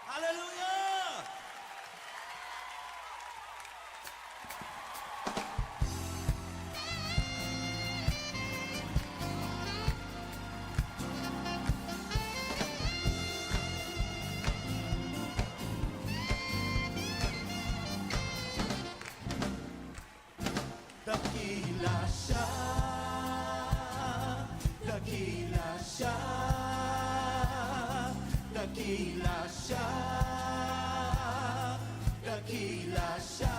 Hallelujah! Dakila siya, dakila siya, dakila siya, dakila siya.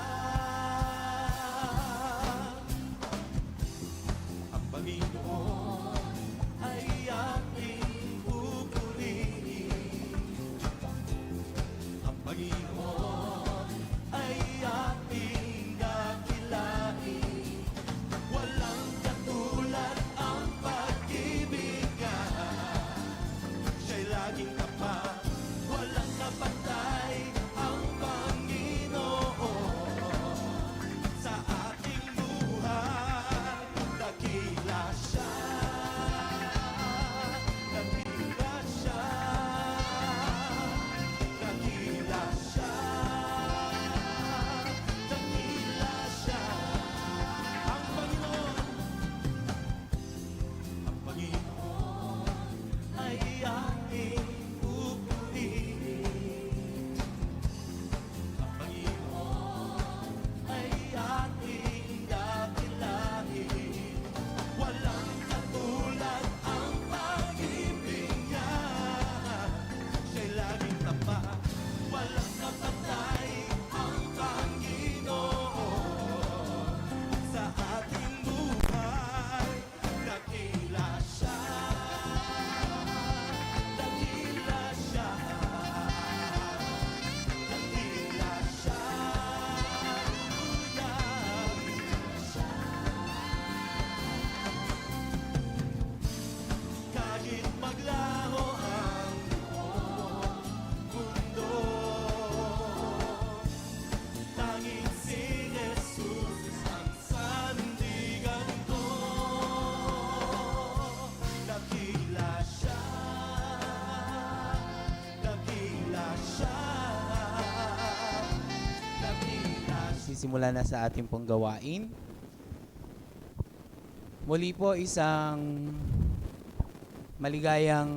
Ang Panginoon ay ating pupurihin. Ang Panginoon ay ating dakilain. Walang katulad ang pag-ibig niya. Siya'y laging tapat, walang kapatay ang Panginoon sa ating buhay. Dakila siya, dakila siya, dakila siya, dakila siya. Ang Panginoon ay ating pupurihin. Ang Panginoon ay ating dakilain. Walang katulad ang pag-ibig niya. Siya'y laging tapat, walang kapatay ang Panginoon sa ating buhay. Dakila siya, dakila siya, dakila siya, kahit maglaho ang mundo, tanging si Jesus ang sandigan ko. Dakila siya, dakila siya, dakila siya. Sisimula na sa ating pong gawain. Muli po isang maligayang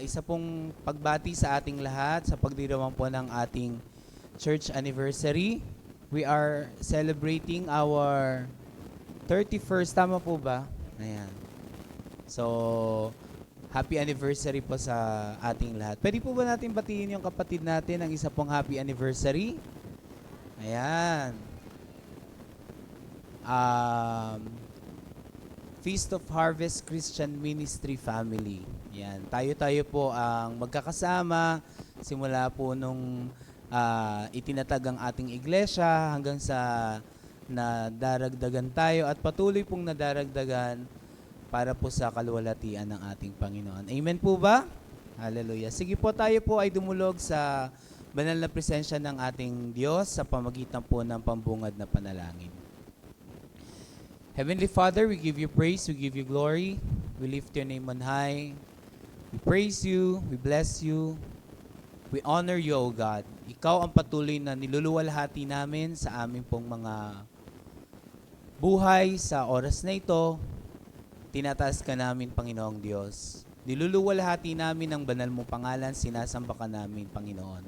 isa pong pagbati sa ating lahat sa pagdiriwang po ng ating church anniversary. We are celebrating our 31st, tama po ba? Ayan. So, happy anniversary po sa ating lahat. Pwede po ba natin batiin yung kapatid natin ng isa pong happy anniversary? Ayan. Feast of Harvest Christian Ministry Family. Yan. Tayo po ang magkakasama simula po nung itinatag ang ating iglesia hanggang sa nadaragdagan tayo at patuloy pong nadaragdagan para po sa kaluwalhatian ng ating Panginoon. Amen po ba? Hallelujah. Sige po, tayo po ay dumulog sa banal na presensya ng ating Diyos sa pamagitan po ng pambungad na panalangin. Heavenly Father, we give you praise, we give you glory, we lift your name on high. We praise you, we bless you, we honor you, O God. Ikaw ang patuloy na niluluwalhati namin sa aming pong mga buhay sa oras na ito. Tinataas ka namin, Panginoong Diyos. Niluluwalhati namin ang banal mong pangalan, sinasamba ka namin, Panginoon.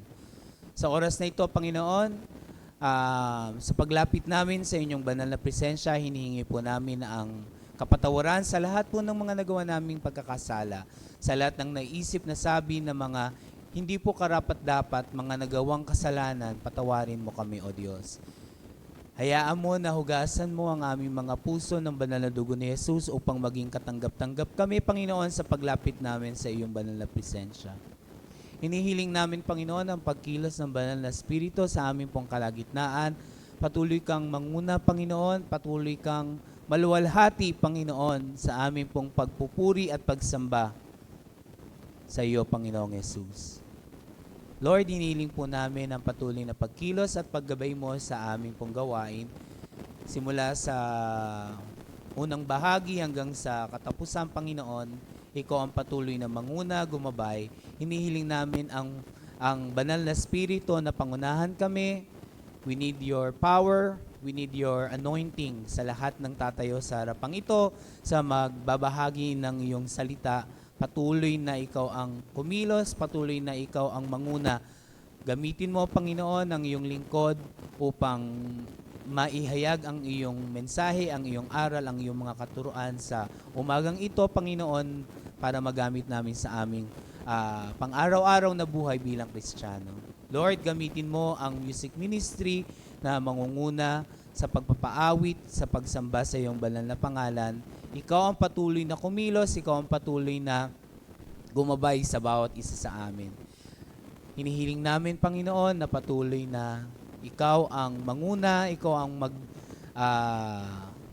Sa oras na ito, Panginoon, sa paglapit namin sa inyong banal na presensya, hinihingi po namin ang kapatawaran sa lahat po ng mga nagawa naming pagkakasala, sa lahat ng naisip na sabi na mga hindi po karapat-dapat, mga nagawang kasalanan, patawarin mo kami, O Diyos. Hayaan mo na hugasan mo ang aming mga puso ng banal na dugo ni Jesus upang maging katanggap-tanggap kami, Panginoon, sa paglapit namin sa iyong banal na presensya. Hinihiling namin, Panginoon, ang pagkilos ng banal na Espiritu sa aming pong kalagitnaan. Patuloy kang manguna, Panginoon. Patuloy kang maluwalhati, Panginoon, sa aming pong pagpupuri at pagsamba sa iyo, Panginoong Jesus. Lord, hinihiling po namin ang patuloy na pagkilos at paggabay mo sa aming pong gawain. Simula sa unang bahagi hanggang sa katapusan, Panginoon, ikaw ang patuloy na manguna, gumabay. Hinihiling namin ang ang banal na Espiritu na pangunahan kami. We need your power. We need your anointing sa lahat ng tatayo sa harapang ito, sa magbabahagi ng iyong salita. Patuloy na ikaw ang kumilos, patuloy na ikaw ang manguna. Gamitin mo, Panginoon, ang iyong lingkod upang maihayag ang iyong mensahe, ang iyong aral, ang iyong mga katuruan sa umagang ito, Panginoon, para magamit namin sa aming pang-araw-araw na buhay bilang Kristiyano. Lord, gamitin mo ang music ministry na mangunguna sa pagpapaawit, sa pagsamba sa iyong banal na pangalan. Ikaw ang patuloy na kumilos, ikaw ang patuloy na gumabay sa bawat isa sa amin. Hinihiling namin, Panginoon, na patuloy na ikaw ang manguna, ikaw ang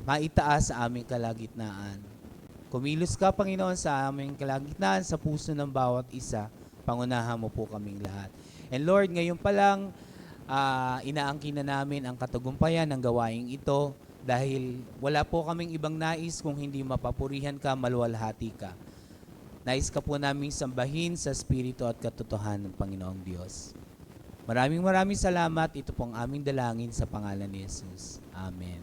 maitaas sa aming kalagitnaan. Kumilos ka, Panginoon, sa aming kalagitnaan, sa puso ng bawat isa. Pangunahan mo po kaming lahat. And Lord, ngayon pa lang, inaangkin na namin ang katagumpayan ng gawaing ito dahil wala po kaming ibang nais kung hindi mapapurihan ka, maluwalhati ka. Nais ka po naming sambahin sa Espiritu at katotohanan ng Panginoong Diyos. Maraming salamat. Ito pong aming dalangin sa pangalan ni Jesus. Amen.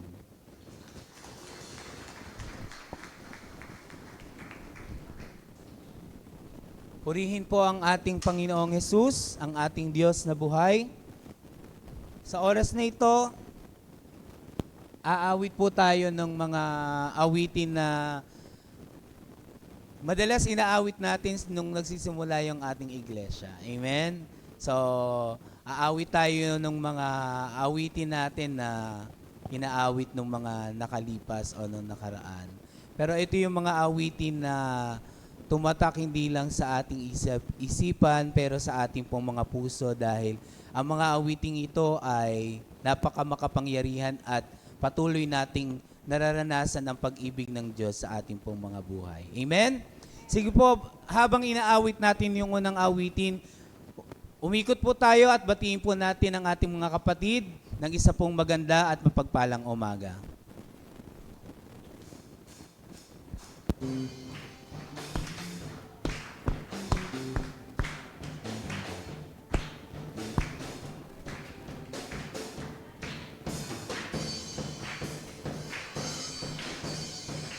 Purihin po ang ating Panginoong Jesus, ang ating Diyos na buhay. Sa oras na ito, aawit po tayo ng mga awitin na madalas inaawit natin nung nagsisimula yung ating iglesia. Amen? So, aawit tayo ng mga awitin natin na inaawit ng mga nakalipas o nung nakaraan. Pero ito yung mga awitin na tumatak hindi lang sa ating isipan pero sa ating pong mga puso dahil ang mga awiting ito ay napakamakapangyarihan at patuloy nating nararanasan ang pag-ibig ng Diyos sa ating pong mga buhay. Amen? Sige po, habang inaawit natin yung unang awitin, umikot po tayo at batiin po natin ang ating mga kapatid ng isa pong maganda at mapagpalang umaga.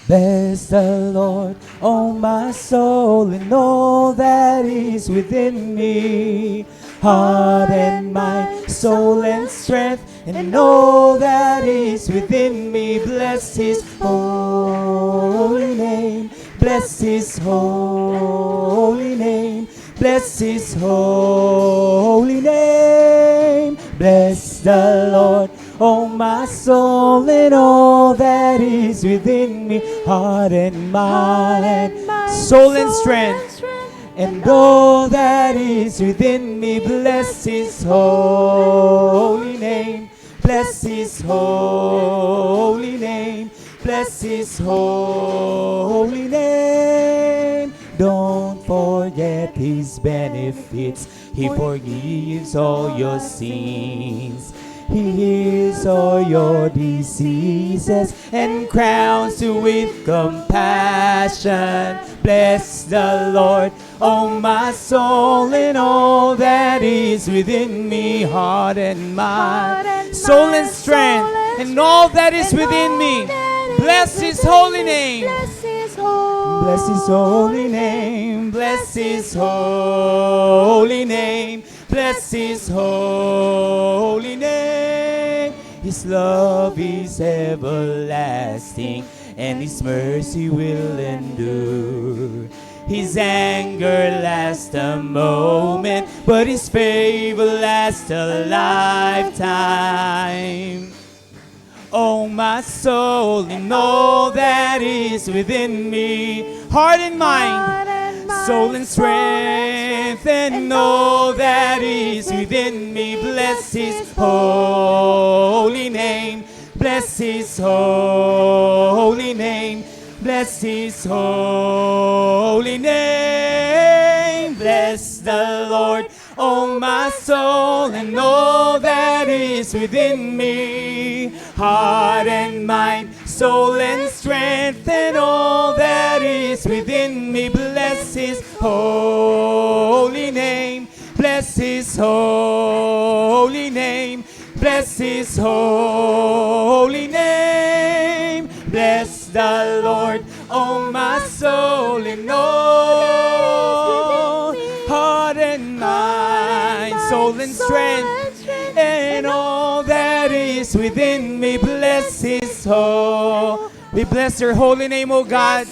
Bless the Lord, oh my soul, and all that is within me. Heart and mind, soul and strength, and all that is within me. Bless His holy name. Bless His holy name. Bless His holy name. Bless the Lord, oh my soul, and all that is within me. Heart and mind, soul and strength, and all that is within me. Bless His holy name. Bless His holy name. Bless His holy name. Don't forget His benefits. He forgives all your sins. He heals all your diseases and crowns you with compassion. Bless the Lord, oh my soul, and all that is within me. Heart and mind, soul and strength, and all that is within me. Bless His holy name. Bless His holy name. Bless His holy name. Bless His holy name. His love is everlasting, and His mercy will endure. His anger lasts a moment, but His favor lasts a lifetime. Oh, my soul, and all that is within me, heart and mind, soul and strength, and all that is within me. Bless His holy name. Bless His holy name. Bless His holy name. Bless the Lord, oh my soul, and all that is within me. Heart and mind, soul and strength, and all that is within me. Bless His holy name. Bless Bless His holy name. Bless His holy name. Bless the Lord, oh my soul, and all heart and mind, soul and strength, and all that is within me. Bless His holy. We bless Your holy name, O God.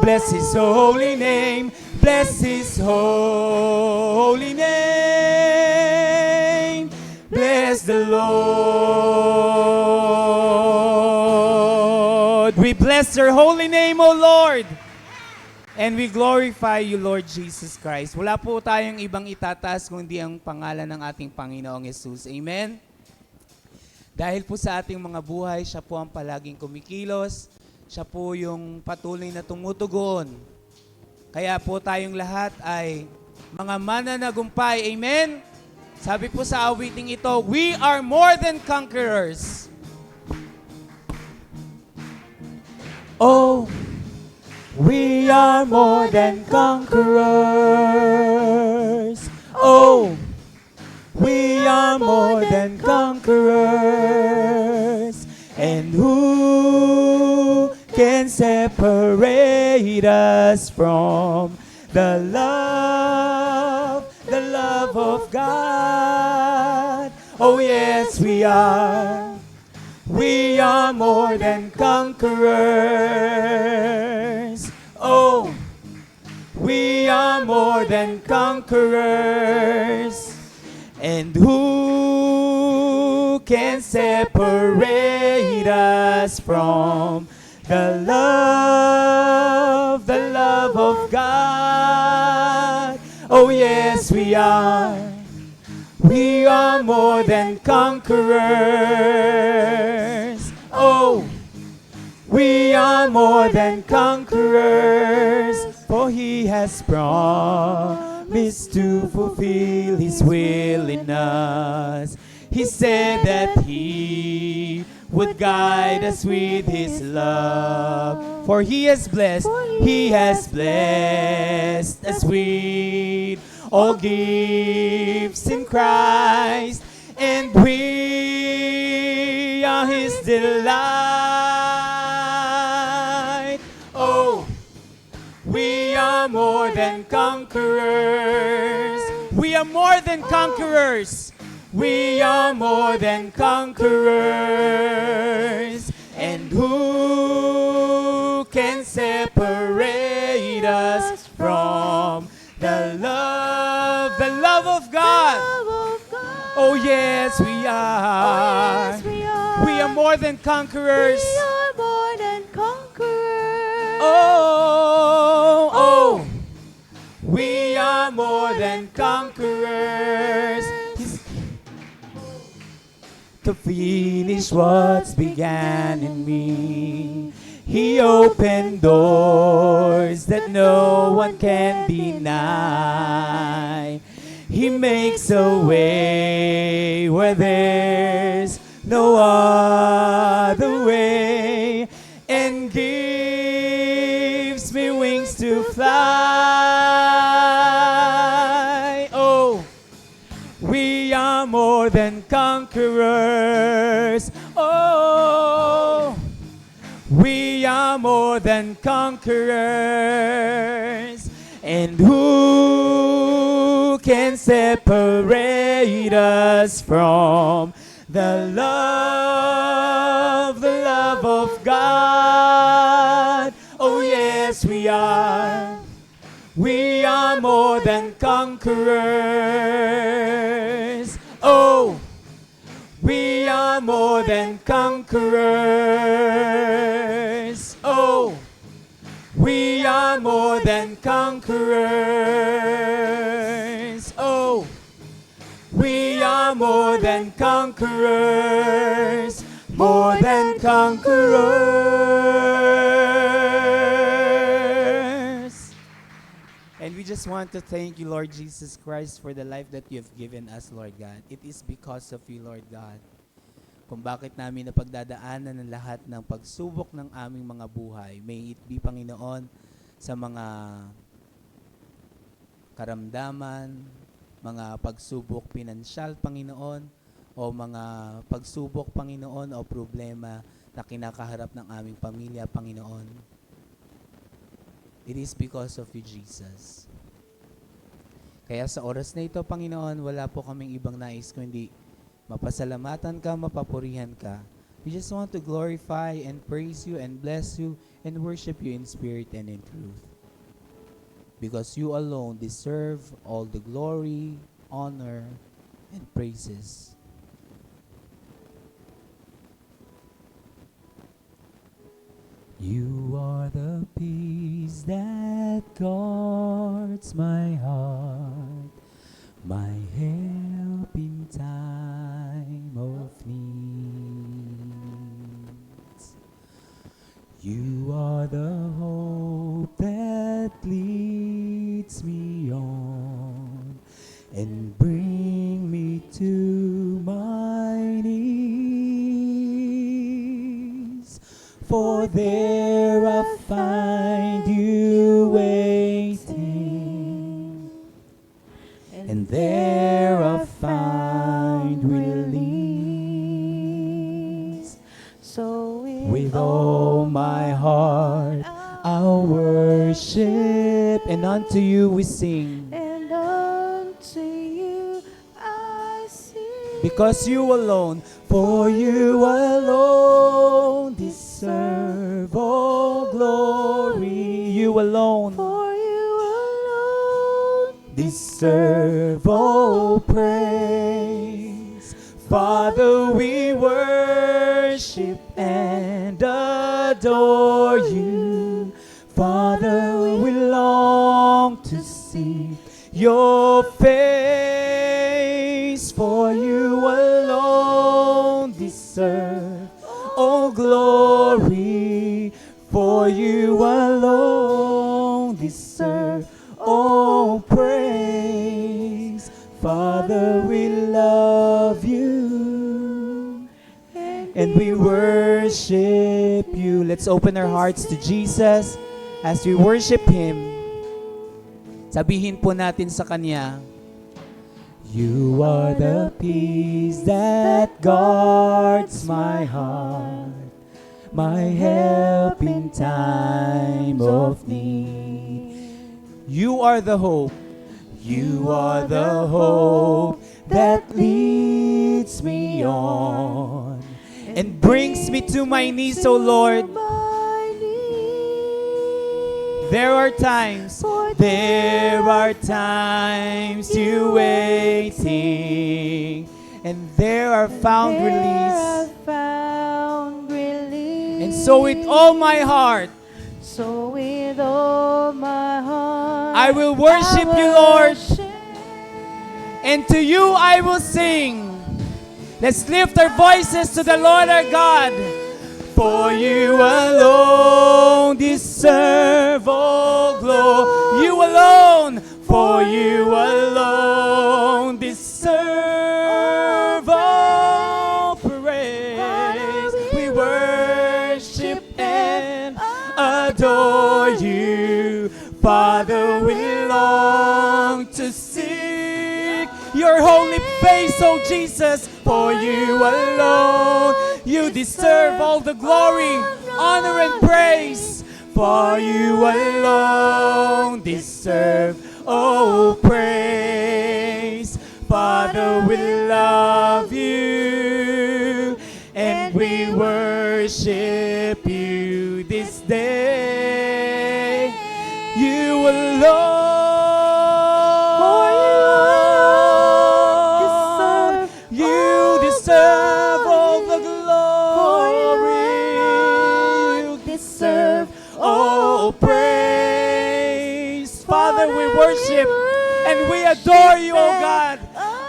Bless His holy name. Bless His holy name. Bless the Lord. We bless Your holy name, O Lord. And we glorify You, Lord Jesus Christ. Wala po tayong ibang itataas kundi ang pangalan ng ating Panginoong Yesus. Amen? Dahil po sa ating mga buhay, siya po ang palaging kumikilos. Siya po yung patuloy na tumutugon. Kaya po tayong lahat ay mga mananagumpay. Amen? Sabi po sa awiting ito, we are more than conquerors. Oh, we are more than conquerors. Oh, we are more than conquerors. And who can separate us from the love of God? Oh yes, we are. We are more than conquerors. Oh, we are more than conquerors. And who can separate us from the love of God? Oh yes, we are. We are more than conquerors. Oh, we are more than conquerors. For He has promised to fulfill His will in us. He said that He would guide us with His love. For He has blessed us with all gifts in Christ, and we are His delight. Oh, we are more than conquerors. We are more than conquerors. We are more than conquerors. And who can separate us from the love of God? Oh yes, we are. We are more than conquerors. Oh, we are more than conquerors. To finish what's began in me, He opened doors that no one can deny. He makes a way where there's no other way, and gives me wings to fly. Oh, we are more than conquerors. Oh, we are more than conquerors. And who can separate us from the love of God? Oh yes, we are. We are more than conquerors. Oh, we are more than conquerors. Oh, we are more than conquerors. Oh, we are more than conquerors. More than conquerors. And we just want to thank you, Lord Jesus Christ, for the life that you have given us, Lord God. It is because of you, Lord God, kung bakit namin napagdadaanan ng lahat ng pagsubok ng aming mga buhay. May it be, Panginoon, sa mga karamdaman, mga pagsubok pinansyal, Panginoon, o mga pagsubok, Panginoon, o problema na kinakaharap ng aming pamilya, Panginoon. It is because of you, Jesus. Kaya sa oras na ito, Panginoon, wala po kaming ibang nais kundi mapasalamatan ka, mapapurihan ka. We just want to glorify and praise you and bless you and worship you in spirit and in truth. Because you alone deserve all the glory, honor, and praises. You are the peace that guards my heart, my help in time of needs. You are the hope that leads me on and bring me to my knees. For there I find you waiting, and there I find release. So With all my heart I'll worship, and unto you we sing. and unto you I sing. Because you alone, for you alone deserve all glory. You alone For you alone deserve all praise. Father, we worship and adore you. Father, we long to see your face. For you alone deserve all glory. For you alone deserve all praise. Father, we love you and we worship you. Let's open our hearts to Jesus as we worship Him. Sabihin po natin sa Kanya, You are the peace that guards my heart, my help in time of need. You are the hope. You are the hope that leads me on and brings me to my knees, O Lord. my knees. There are times you waiting, and there are found There release. I found release. And so with all my heart, So with all my heart, I will worship you, Lord. worship. And to you I will sing. Let's lift our voices to the Lord our God. For you alone deserve all glory. You alone, for you alone deserve all praise. We worship and adore you. Father, we long to seek your holy face, O Jesus. For you alone, you deserve all the glory, honor, and praise. For you alone deserve all praise. Father, we love you and we worship you this day. You alone, you deserve all the glory. You deserve all praise. Father, we worship and we adore you, O God.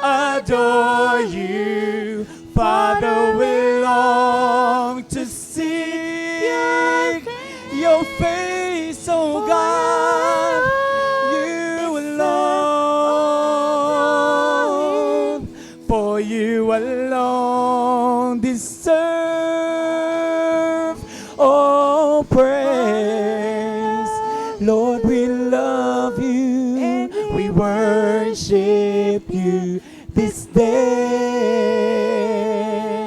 Adore you. Father, we long to see your face, O God. You alone, for you alone deserve all praise. Lord, we love you. We worship worship you this day.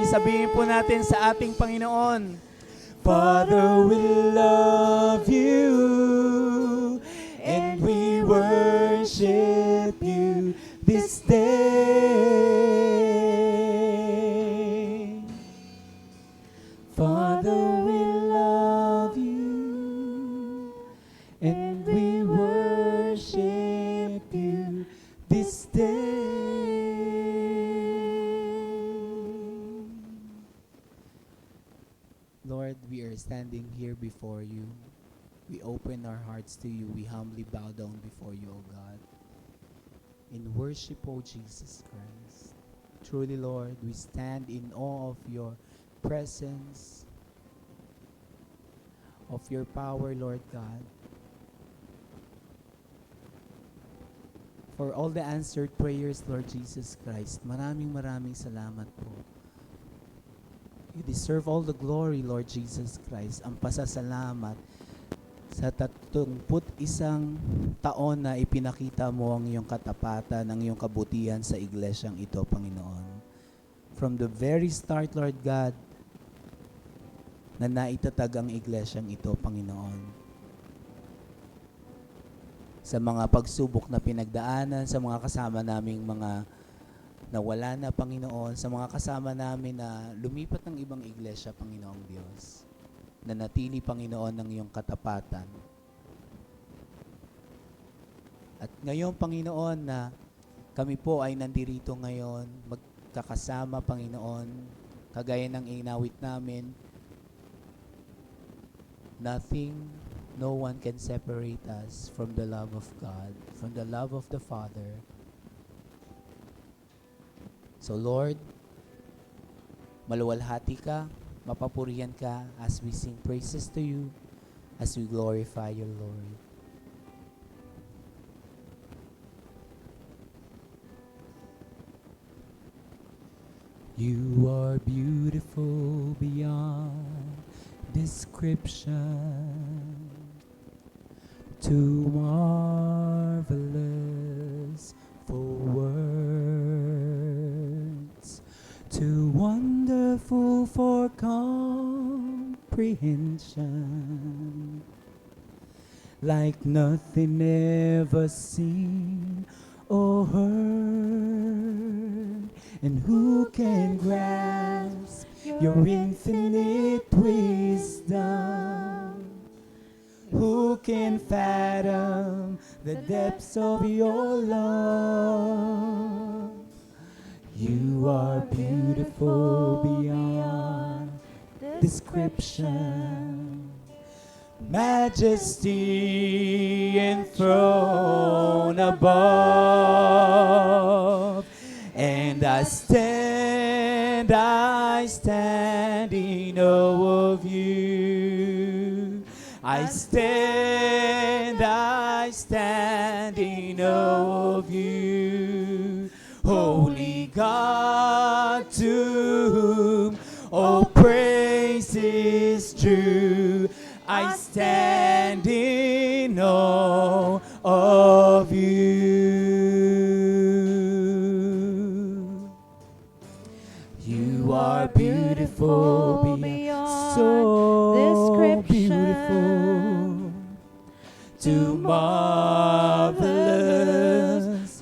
Sabihin po natin sa ating Panginoon, Father, we love you and we worship you this day. Father, we love you and we worship you this day. Lord, we are standing here before you. We open our hearts to you. We humbly bow down before you, O God, in worship, O Jesus Christ. Truly, Lord, we stand in awe of your presence, of your power, Lord God. For all the answered prayers, Lord Jesus Christ, maraming salamat po. You deserve all the glory, Lord Jesus Christ. Ang pasasalamat sa 31 taon na ipinakita mo ang iyong katapatan, ang iyong kabutihan sa iglesyang ito, Panginoon. From the very start, Lord God, na naitatag ang iglesyang ito, Panginoon. Sa mga pagsubok na pinagdaanan, sa mga kasama naming mga nawala na, Panginoon, sa mga kasama namin na lumipat ng ibang iglesia, Panginoong Diyos, na natili, Panginoon, ng iyong katapatan. At ngayon, Panginoon, na kami po ay nandirito ngayon, magkakasama, Panginoon, kagaya ng inawit namin, nothing, no one can separate us from the love of God, from the love of the Father. So Lord, maluwalhati ka, mapapurihan ka as we sing praises to you, as we glorify your Lord. You are beautiful beyond description, too marvelous for words, too wonderful for comprehension, like nothing ever seen or heard. And who can grasp your infinite wisdom? Who can fathom the depths of your love? You are beautiful beyond description, majesty enthroned above. And I stand in awe of you. I stand in awe of you. Holy God, to whom all praise is due, I stand in awe of you. You are beautiful beyond so description, beautiful, too marvelous,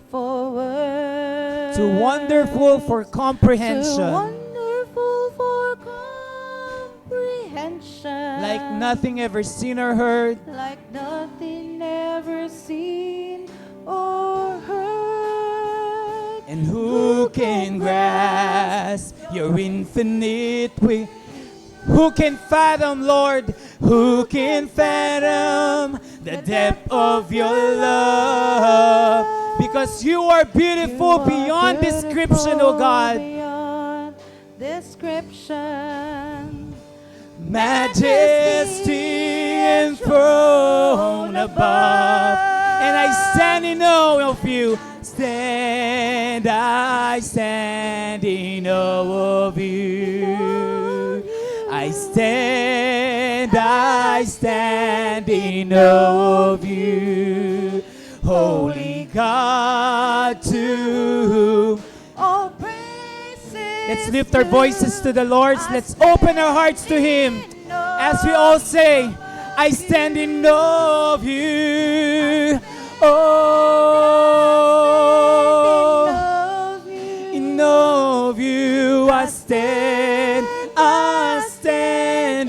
for words, Too wonderful for too comprehension, wonderful for comprehension, like nothing ever seen or heard. like nothing ever seen or heard. and who can grasp your infinite wisdom? Who can fathom, Lord? Who can fathom the depth of your love? Because you are beautiful beyond description, O God. Beyond description. Majesty enthroned above. And I stand in awe of you. I stand in awe of you. I stand in awe of you. Holy God, to whom all praises. let's lift our voices to the Lord. Let's open our hearts to Him as we all say, I stand in awe of you. Oh, in awe of you I stand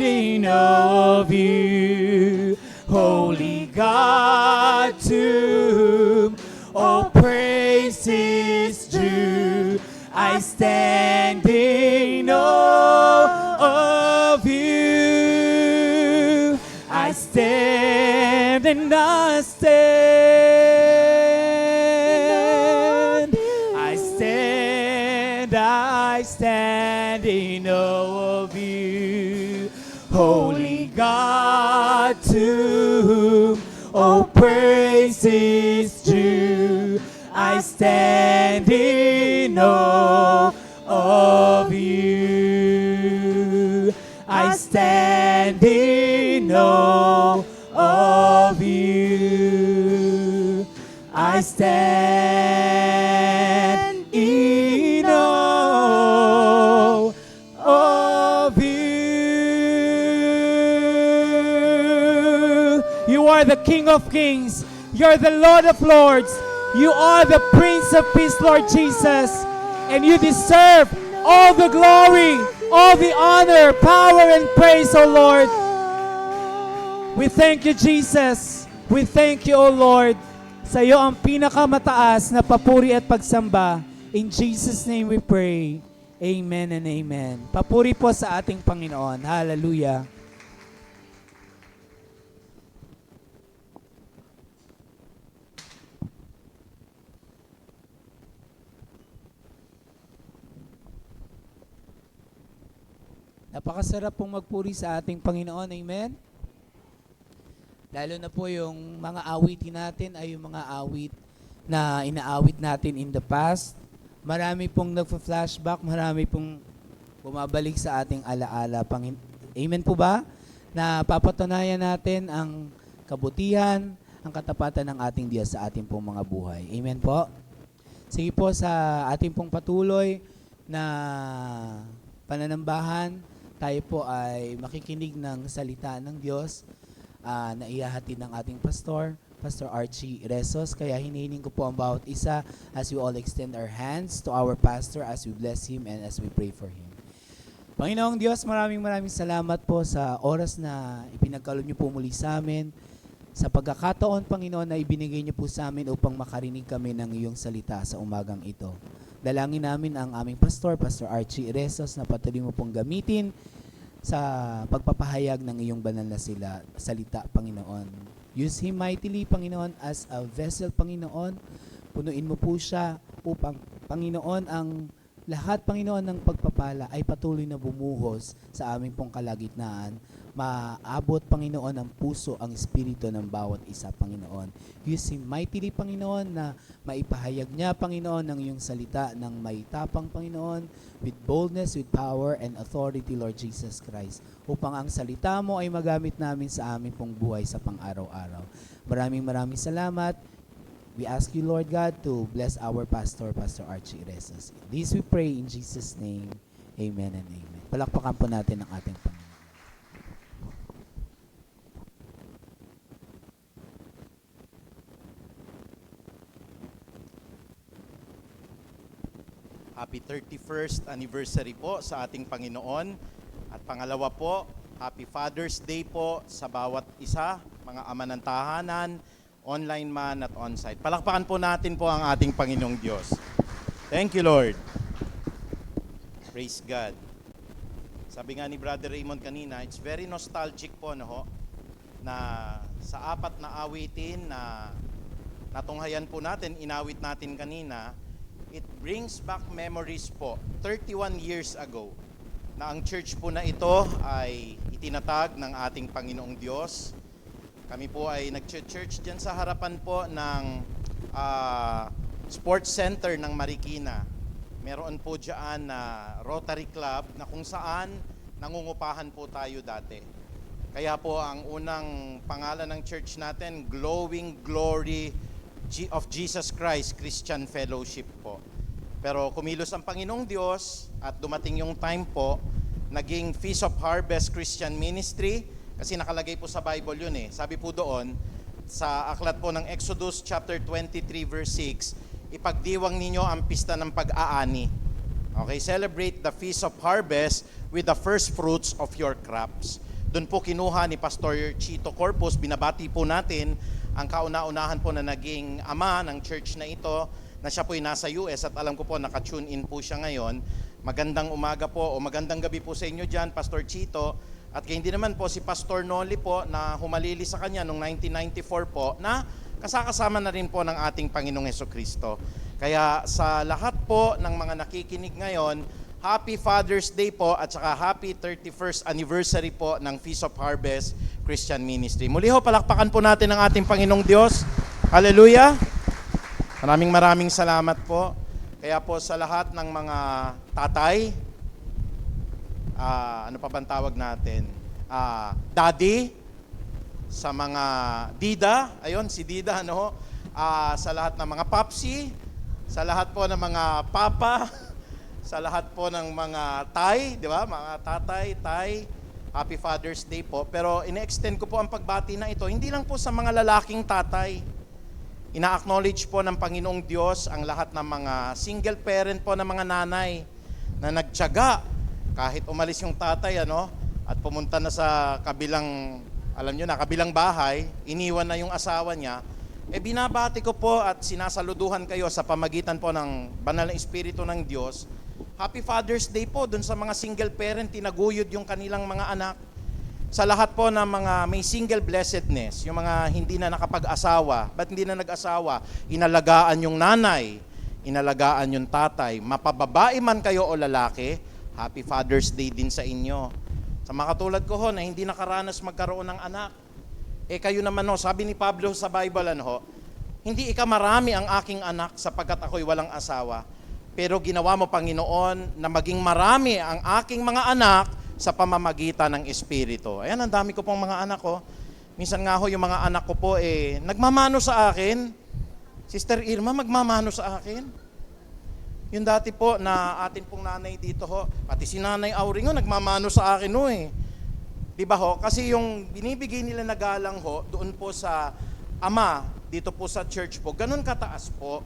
in awe of you. Holy God, to whom all praise is due, I stand in awe of you. I stand and I stand. I stand in awe of you. Holy God, to whom all praise is due, I stand in awe of you. I stand in awe of you. I stand in awe of you. You are the King of Kings. You're the Lord of Lords. You are the Prince of Peace, Lord Jesus. And you deserve all the glory, all the honor, power, and praise, O Lord. We thank you, Jesus. We thank you, O Lord. Sa iyo ang pinakamataas na papuri at pagsamba. In Jesus' name we pray. Amen and amen. Papuri po sa ating Panginoon. Hallelujah. Napakasarap pong magpuri sa ating Panginoon. Amen? Lalo na po yung mga awitin natin ay yung mga awit na inaawit natin in the past. Marami pong nagpa-flashback, marami pong bumabalik sa ating alaala. Amen po ba? Na papatunayan natin ang kabutihan, ang katapatan ng ating Diyos sa ating pong mga buhay. Amen po? Sige po sa ating pong patuloy na pananambahan, tayo po ay makikinig ng salita ng Diyos na ihahatid ng ating pastor, Pastor Archie Rezos. Kaya hinihiling ko po ang bawat isa as we all extend our hands to our pastor as we bless him and as we pray for him. Panginoong Diyos, maraming salamat po sa oras na ipinagkaloob niyo po muli sa amin. Sa pagkakataon, Panginoon, na ibinigay niyo po sa amin upang makarinig kami ng iyong salita sa umagang ito. Dalangin namin ang aming pastor, Pastor Archie Rezos, na patuloy mo pong gamitin sa pagpapahayag ng iyong banal na salita, Panginoon. Use him mightily, Panginoon, as a vessel, Panginoon. Punuin mo po siya upang, Panginoon, ang lahat, Panginoon, ng pagpapala ay patuloy na bumuhos sa aming pong kalagitnaan. Maabot, Panginoon, ang puso, ang espiritu ng bawat isa, Panginoon. Use him mightily, Panginoon, na maipahayag niya, Panginoon, ng iyong salita ng may tapang, Panginoon, with boldness, with power, and authority, Lord Jesus Christ, upang ang salita mo ay magamit namin sa aming pong buhay sa pang-araw-araw. Maraming salamat. We ask you, Lord God, to bless our pastor, Pastor Archie Rezos. This we pray in Jesus' name. Amen and amen. Palakpakan po natin ang ating Panginoon. Happy 31st anniversary po sa ating Panginoon. At pangalawa po, Happy Father's Day po sa bawat isa, mga ama ng tahanan, online man at on-site. Palakpakan po natin po ang ating Panginoong Diyos. Thank you, Lord. Praise God. Sabi nga ni Brother Raymond kanina, it's very nostalgic po, no ho, na sa apat na awitin na natunghayan po natin, inawit natin kanina, it brings back memories po, 31 years ago, na ang church po na ito ay itinatag ng ating Panginoong Diyos. Kami po ay nag-church dyan sa harapan po ng sports center ng Marikina. Meron po dyan na Rotary Club na kung saan nangungupahan po tayo dati. Kaya po ang unang pangalan ng church natin, Glowing Glory of Jesus Christ Christian Fellowship po. Pero kumilos ang Panginoong Diyos at dumating yung time po, naging Feast of Harvest Christian Ministry, kasi nakalagay po sa Bible yun eh. Sabi po doon, sa aklat po ng Exodus chapter 23 verse 6, ipagdiwang ninyo ang pista ng pag-aani. Okay, celebrate the Feast of Harvest with the first fruits of your crops. Doon po kinuha ni Pastor Chito Corpus, binabati po natin ang kauna-unahan po na naging ama ng church na ito, na siya po'y nasa US at alam ko po naka-tune in po siya ngayon. Magandang umaga po o magandang gabi po sa inyo dyan, Pastor Chito. At kaya hindi naman po si Pastor Noli po na humalili sa kanya noong 1994 po na kasakasama na rin po ng ating Panginoong Hesukristo. Kaya sa lahat po ng mga nakikinig ngayon, Happy Father's Day po at saka Happy 31st Anniversary po ng Feast of Harvest Christian Ministry. Muli ho, palakpakan po natin ang ating Panginoong Diyos. Hallelujah! Maraming salamat po. Kaya po sa lahat ng mga tatay, ano pa bang tawag natin? Daddy, sa mga dida, ayun si dida, no? Sa lahat ng mga papsi, sa lahat po ng mga papa, sa lahat po ng mga tay, di ba? Mga tatay, tay, Happy Father's Day po. Pero ine-extend ko po ang pagbati na ito, hindi lang po sa mga lalaking tatay. Ina-acknowledge po ng Panginoong Diyos ang lahat ng mga single parent po ng mga nanay na nagtiyaga kahit umalis yung tatay at pumunta na sa kabilang, alam nyo na, kabilang bahay, iniwan na yung asawa niya. Binabati ko po at sinasaluduhan kayo sa pamagitan po ng banal na Espiritu ng Diyos. Happy Father's Day po dun sa mga single parent, tinaguyod yung kanilang mga anak. Sa lahat po ng mga may single blessedness, yung mga hindi na nakapag-asawa, ba't hindi na nag-asawa, inalagaan yung nanay, inalagaan yung tatay, mapababae man kayo o lalaki, Happy Father's Day din sa inyo. Sa mga katulad ko ho, na hindi nakaranas magkaroon ng anak, kayo naman sabi ni Pablo sa Bible, hindi ikamarami ang aking anak sapagkat ako'y walang asawa, pero ginawa mo, Panginoon, na maging marami ang aking mga anak sa pamamagitan ng Espiritu. Ayan, ang dami ko pong mga anak ko. Minsan nga ho, yung mga anak ko po, nagmamano sa akin. Sister Irma, magmamano sa akin. Yung dati po na atin pong nanay dito ho, pati si Nanay Auring ho, nagmamano sa akin ho . Di ba ho? Kasi yung binibigay nila na galang ho, doon po sa ama, dito po sa church po, ganun kataas po.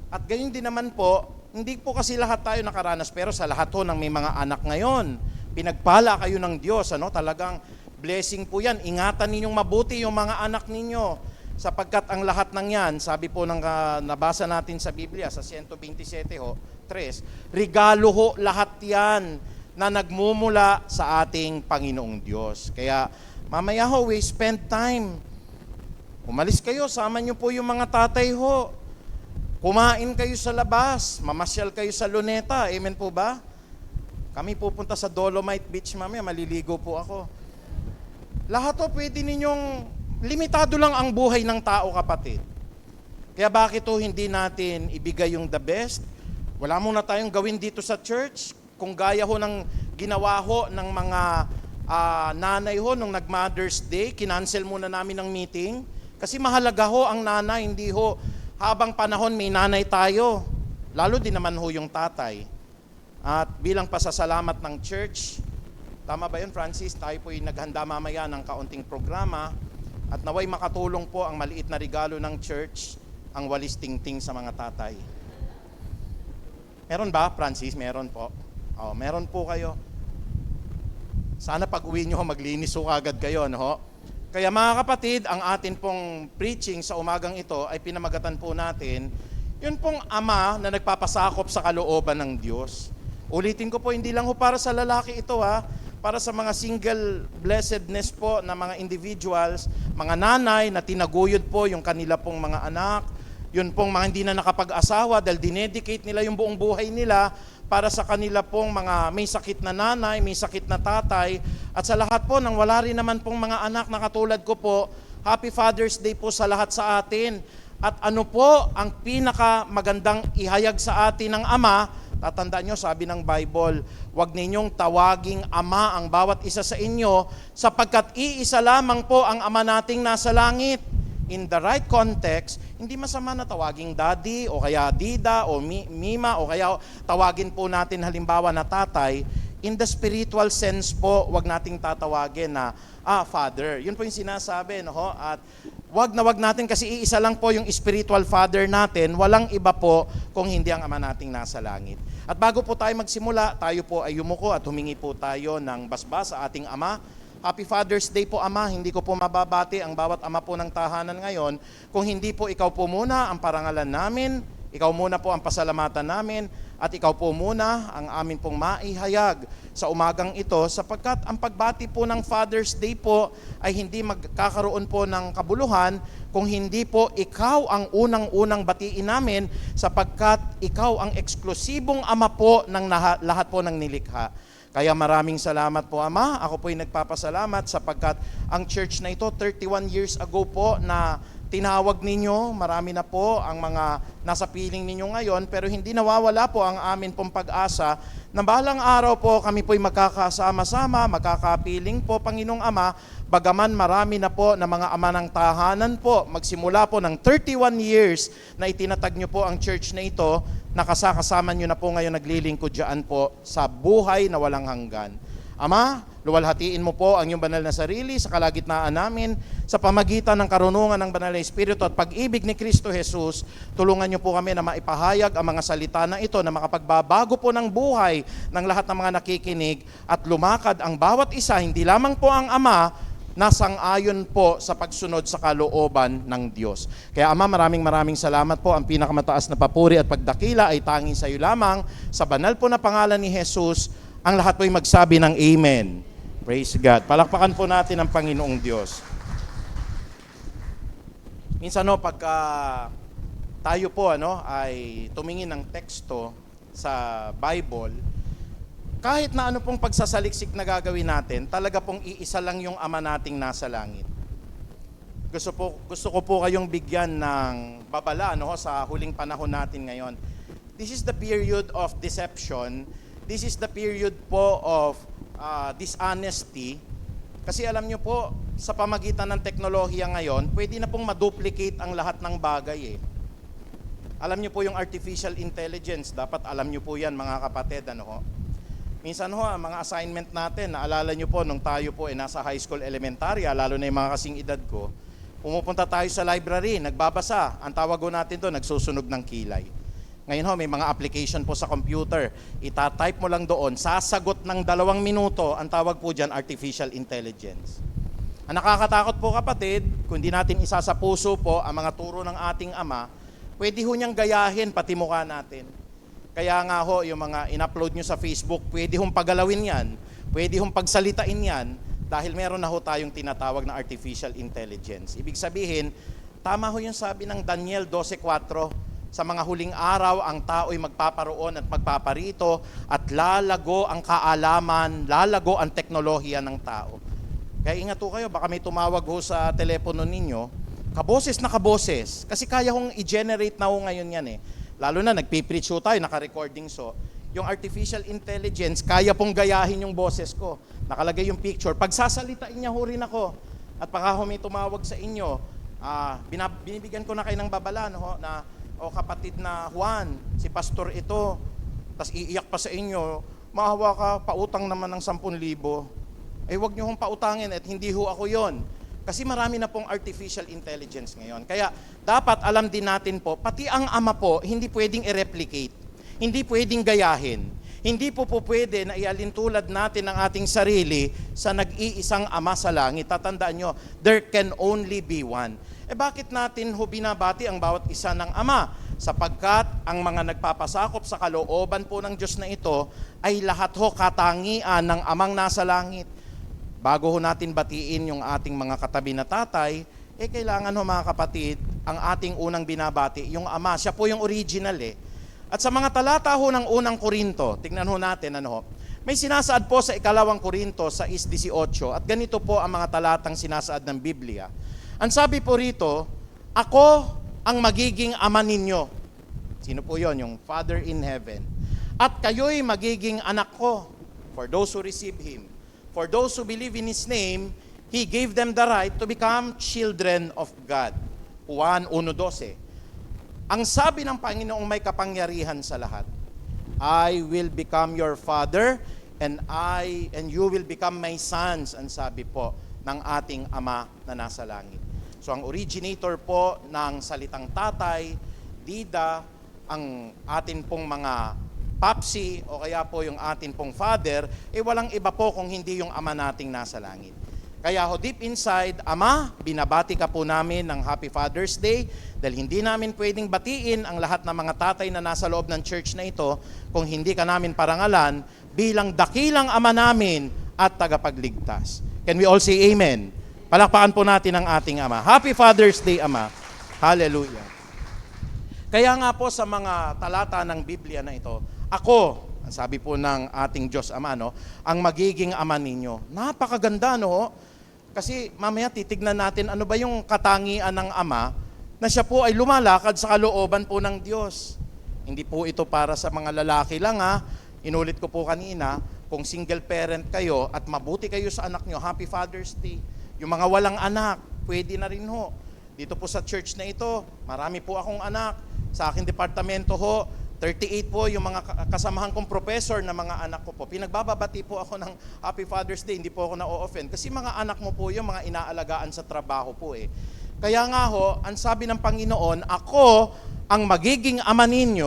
At gayon din naman po, hindi po kasi lahat tayo nakaranas, pero sa lahat ho ng may mga anak ngayon, pinagpala kayo ng Diyos, talagang blessing po yan. Ingatan ninyong mabuti yung mga anak ninyo, sapagkat ang lahat ng yan, sabi po ng nabasa natin sa Biblia, sa 127 ho, 3, regalo ho lahat yan na nagmumula sa ating Panginoong Diyos. Kaya mamaya ho, we spend time. Umalis kayo, sama nyo po yung mga tatay ho. Kumain kayo sa labas, mamasyal kayo sa Luneta, amen po ba? Kami pupunta sa Dolomite Beach mamaya, maliligo po ako. Lahat to pwede ninyong, limitado lang ang buhay ng tao, kapatid. Kaya bakit hindi natin ibigay yung the best? Wala muna tayong gawin dito sa church. Kung gaya ho ng ginawa ho ng mga nanay ho nung nag-Mother's Day, kinancel muna namin ang meeting. Kasi mahalaga ho ang nanay, hindi ho habang panahon may nanay tayo. Lalo din naman ho yung tatay. At bilang pasasalamat ng church, tama ba yun, Francis? Tayo po'y naghanda mamaya ng kaunting programa at naway makatulong po ang maliit na regalo ng church, ang walis tingting sa mga tatay. Meron ba, Francis? Meron po. Meron po kayo. Sana pag uwi nyo, maglinis ho agad kayo, no? Kaya mga kapatid, ang atin pong preaching sa umagang ito ay pinamagatan po natin, yun pong ama na nagpapasakop sa kalooban ng Diyos. Ulitin ko po, hindi lang ho para sa lalaki ito para sa mga single blessedness po na mga individuals, mga nanay na tinaguyod po yung kanila pong mga anak, yun pong mga hindi na nakapag-asawa dahil dinedicate nila yung buong buhay nila para sa kanila pong mga may sakit na nanay, may sakit na tatay, at sa lahat po nang wala rin naman pong mga anak na katulad ko po, Happy Father's Day po sa lahat sa atin. At ano po ang pinaka magandang ihayag sa atin ng Ama? Tatandaan nyo, sabi ng Bible, huwag ninyong tawaging Ama ang bawat isa sa inyo, sapagkat iisa lamang po ang Ama nating nasa langit. in the right context, hindi masama na tawaging daddy o kaya dida o mima o kaya tawagin po natin halimbawa na tatay. In the spiritual sense po, wag nating tatawagin na father. Yun po yung sinasabi, no? At wag natin kasi iisa lang po yung spiritual father natin, walang iba po kung hindi ang ama nating nasa langit. At bago po tayo magsimula, tayo po ay yumuko at humingi po tayo ng basbas sa ating ama. Happy Father's Day po, Ama. Hindi ko po mababati ang bawat ama po ng tahanan ngayon kung hindi po ikaw po muna ang parangalan namin, ikaw muna po ang pasalamatan namin, at ikaw po muna ang amin pong maihayag sa umagang ito sapagkat ang pagbati po ng Father's Day po ay hindi magkakaroon po ng kabuluhan kung hindi po ikaw ang unang-unang batiin namin sapagkat ikaw ang eksklusibong ama po ng lahat po ng nilikha. Kaya maraming salamat po, Ama. Ako po'y nagpapasalamat sapagkat ang church na ito 31 years ago po na tinawag ninyo. Marami na po ang mga nasa piling ninyo ngayon pero hindi nawawala po ang amin pong pag-asa na balang araw po kami po'y magkakasama-sama, magkakapiling po, Panginoong Ama, bagaman marami na po na mga ama ng tahanan po, magsimula po ng 31 years na itinatag nyo po ang church na ito, nakasakasama nyo na po ngayon naglilingkod dyan po sa buhay na walang hanggan. Ama, luwalhatiin mo po ang iyong banal na sarili sa kalagitnaan namin sa pamagitan ng karunungan ng banal na Espiritu at pag-ibig ni Kristo Jesus. Tulungan niyo po kami na maipahayag ang mga salita na ito na makapagbabago po ng buhay ng lahat ng mga nakikinig at lumakad ang bawat isa, hindi lamang po ang Ama, nasang-ayon po sa pagsunod sa kalooban ng Diyos. Kaya Ama, maraming salamat po. Ang pinakamataas na papuri at pagdakila ay tanging sa iyo lamang. Sa banal po na pangalan ni Jesus, ang lahat po'y magsabi ng Amen. Praise God. Palakpakan po natin ang Panginoong Diyos. Minsan pagka tayo po ay tumingin ng teksto sa Bible, kahit na ano pong pagsasaliksik na gagawin natin, talaga pong iisa lang yung Ama nating nasa langit. Gusto ko po kayong bigyan ng babala sa huling panahon natin ngayon. This is the period of deception. This is the period po of dishonesty. Kasi alam nyo po, sa pamagitan ng teknolohiya ngayon, pwede na pong maduplicate ang lahat ng bagay eh. Alam nyo po yung artificial intelligence, dapat alam nyo po yan mga kapatid. Minsan ang mga assignment natin, naalala nyo po nung tayo po nasa high school elementarya, lalo na yung mga kasing edad ko, pumupunta tayo sa library, nagbabasa. Ang tawag natin to, nagsusunog ng kilay. Ngayon may mga application po sa computer. Ita-type mo lang doon, sasagot ng 2 minuto, ang tawag po dyan, artificial intelligence. Ang nakakatakot po kapatid, kung di natin isa sa puso po ang mga turo ng ating Ama, pwede ho niyang gayahin pati mukha natin. Kaya nga yung mga in-upload nyo sa Facebook, pwede hong pagalawin yan, pwede hong pagsalitain yan, dahil meron na ho tayong tinatawag na artificial intelligence. Ibig sabihin, tama ho yung sabi ng Daniel 12:4, sa mga huling araw, ang tao'y magpaparoon at magpaparito at lalago ang kaalaman, lalago ang teknolohiya ng tao. Kaya ingat ho kayo, baka may tumawag ho sa telepono ninyo, kaboses na kaboses, kasi kaya hong i-generate na ho ngayon yan eh. Lalo na nagpipreach ho tayo, naka-recording yung artificial intelligence, kaya pong gayahin yung boses ko. Nakalagay yung picture, pagsasalitain niya ho rin ako. At baka may tumawag sa inyo, binibigyan ko na kayo ng babala na kapatid na Juan, si pastor ito, tas iiyak pa sa inyo, maawa ka, pautang naman ng 10,000. Wag niyo hong pautangin at hindi ho ako yon. Kasi marami na pong artificial intelligence ngayon. Kaya dapat alam din natin po, pati ang Ama po, hindi pwedeng i-replicate, hindi pwedeng gayahin, hindi po pwede na ialintulad natin ang ating sarili sa nag-iisang Ama sa langit. Tatandaan nyo, there can only be one. Bakit natin binabati ang bawat isa ng Ama? Sapagkat ang mga nagpapasakop sa kalooban po ng Diyos na ito ay lahat katangian ng Amang nasa langit. Bago natin batiin yung ating mga katabi na tatay, kailangan mga kapatid, ang ating unang binabati, yung Ama, siya po yung original eh. At sa mga talata ng unang Korinto, tingnan natin may sinasaad po sa 2 Korinto 6:18 at ganito po ang mga talatang sinasaad ng Biblia. Ang sabi po rito, ako ang magiging Ama ninyo. Sino po yon? Yung Father in heaven. At kayo'y magiging anak ko for those who receive Him. For those who believe in His name, He gave them the right to become children of God. Juan 1:12. Ang sabi ng Panginoong may kapangyarihan sa lahat, I will become your father and you will become my sons, ang sabi po ng ating Ama na nasa langit. So ang originator po ng salitang tatay, dida, ang atin pong mga papsi o kaya po yung atin pong father, walang iba po kung hindi yung Ama nating nasa langit. Kaya ho, deep inside, Ama, binabati ka po namin ng Happy Father's Day dahil hindi namin pwedeng batiin ang lahat ng mga tatay na nasa loob ng church na ito kung hindi ka namin parangalan bilang dakilang Ama namin at tagapagligtas. Can we all say amen? Palakpakan po natin ang ating Ama. Happy Father's Day, Ama. Hallelujah. Kaya nga po sa mga talata ng Biblia na ito, ako, ang sabi po ng ating Diyos Ama, ang magiging ama ninyo. Napakaganda, no? Kasi mamaya titignan natin ano ba yung katangian ng Ama na siya po ay lumalakad sa kalooban po ng Diyos. Hindi po ito para sa mga lalaki lang, ha. Inulit ko po kanina, kung single parent kayo at mabuti kayo sa anak nyo, Happy Father's Day. Yung mga walang anak, pwede na rin ho. Dito po sa church na ito, marami po akong anak. Sa aking departamento ho, 38 po yung mga kasamahan kong professor na mga anak ko po. Pinagbababati po ako ng Happy Father's Day, hindi po ako na-offend. Kasi mga anak mo po yung mga inaalagaan sa trabaho po eh. Kaya nga ho, ang sabi ng Panginoon, ako ang magiging ama ninyo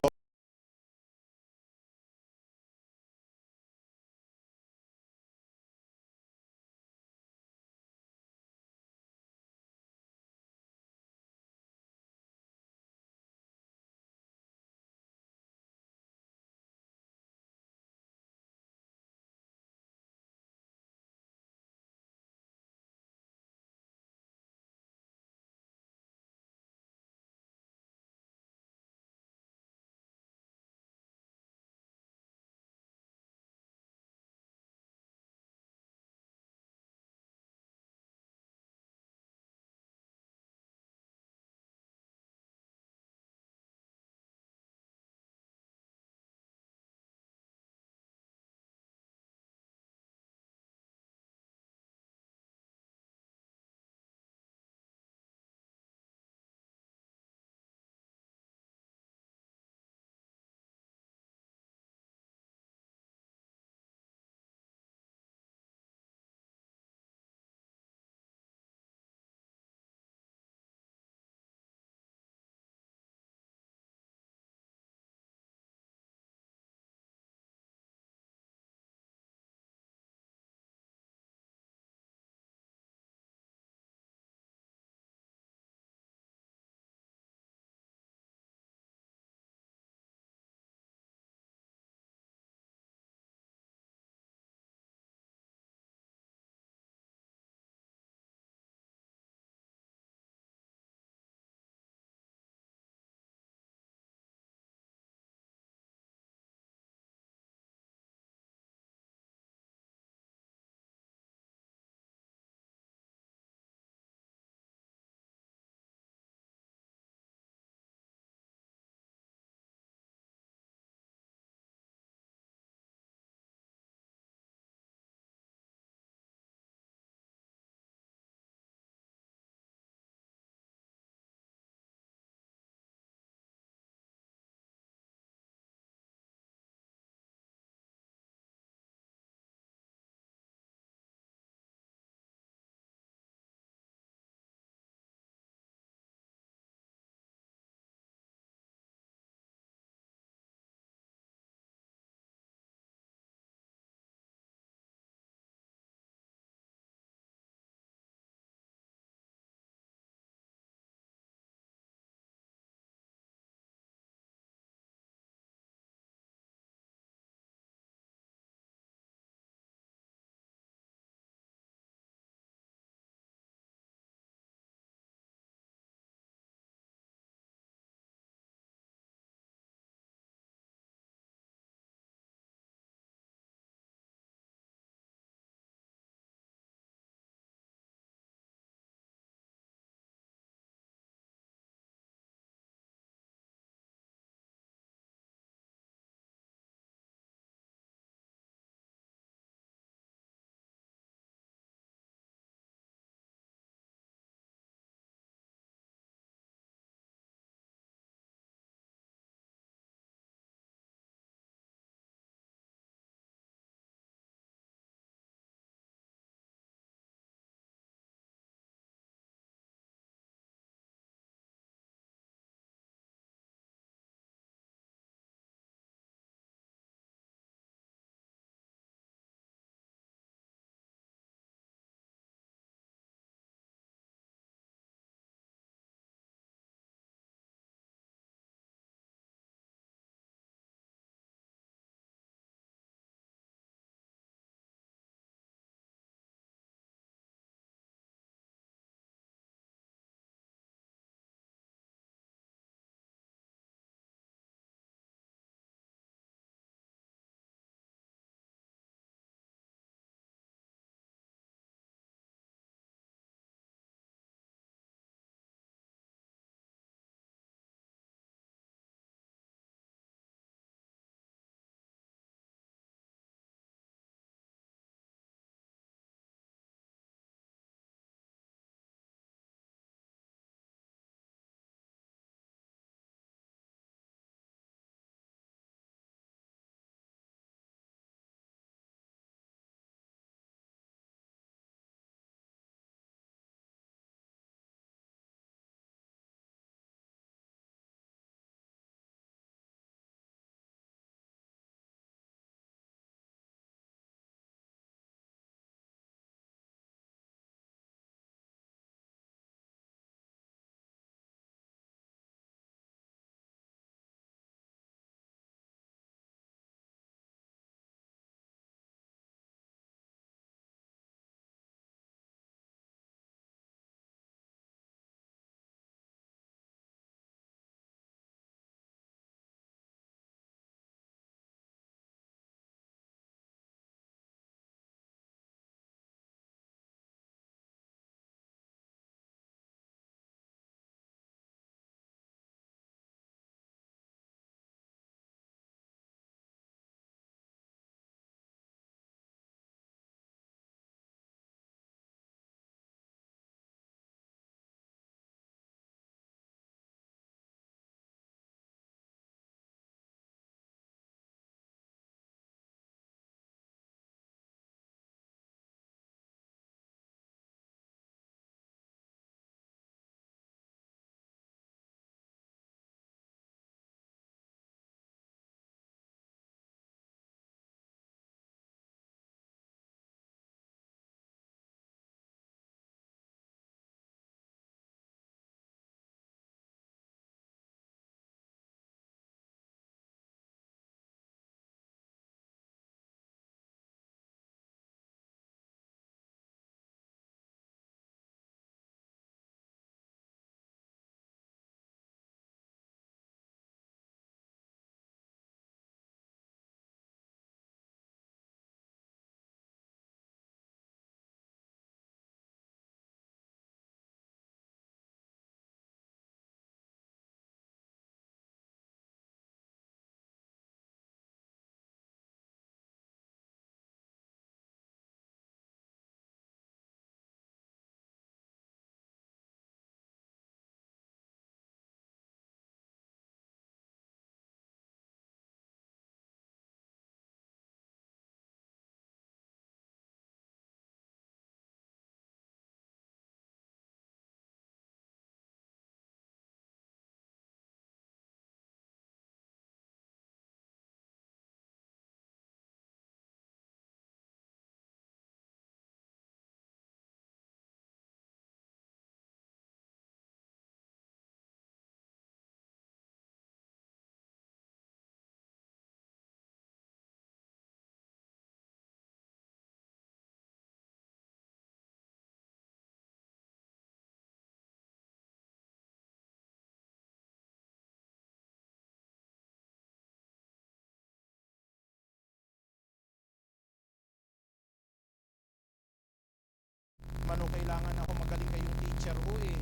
naman ho kailangan ako magaling kayong teacher ho eh.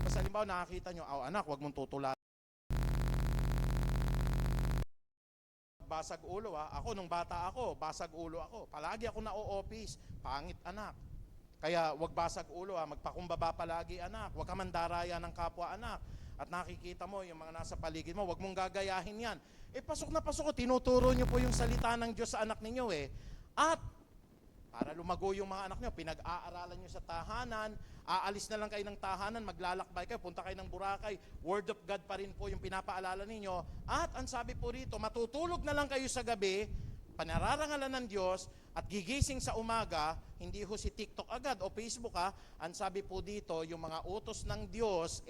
Kasi halimbawa nakakita nyo, anak, wag mong tutularan. Basag ulo ha. Ako nung bata ako, basag ulo ako. Palagi ako na-o-office. Pangit anak. Kaya wag basag ulo ha. Magpakumbaba palagi anak. Wag ka mandaraya ng kapwa anak. At nakikita mo yung mga nasa paligid mo, wag mong gagayahin yan. Pasok na pasok ko, tinuturo nyo po yung salita ng Diyos sa anak ninyo eh. At para lumago yung mga anak nyo, pinag-aaralan nyo sa tahanan, aalis na lang kayo ng tahanan, maglalakbay kayo, punta kayo ng Boracay, Word of God pa rin po yung pinapaalala ninyo. At ang sabi po rito, matutulog na lang kayo sa gabi, panararangalan ng Diyos, at gigising sa umaga, hindi ho si TikTok agad o Facebook ha, ang sabi po dito, yung mga utos ng Diyos,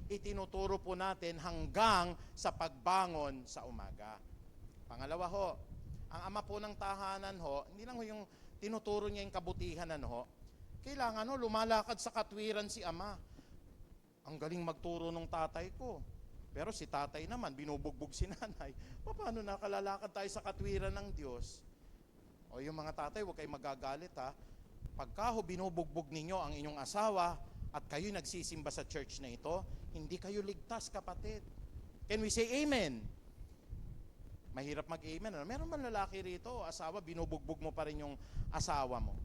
itinuturo po natin hanggang sa pagbangon sa umaga. Pangalawa ho, ang ama po ng tahanan ho, hindi lang ho yung tinuturo niya yung kabutihan ho, kailangan ho, lumalakad sa katwiran si ama. Ang galing magturo ng tatay ko. Pero si tatay naman, binubugbog si nanay. Paano nakalalakad tayo sa katwiran ng Diyos? O yung mga tatay, huwag kayo magagalit ha. Pagka ho binubugbog ninyo ang inyong asawa at kayo nagsisimba sa church na ito, hindi kayo ligtas kapatid. Can we say amen? Mahirap mag-amen. Meron man lalaki rito, asawa, binubugbog mo pa rin yung asawa mo.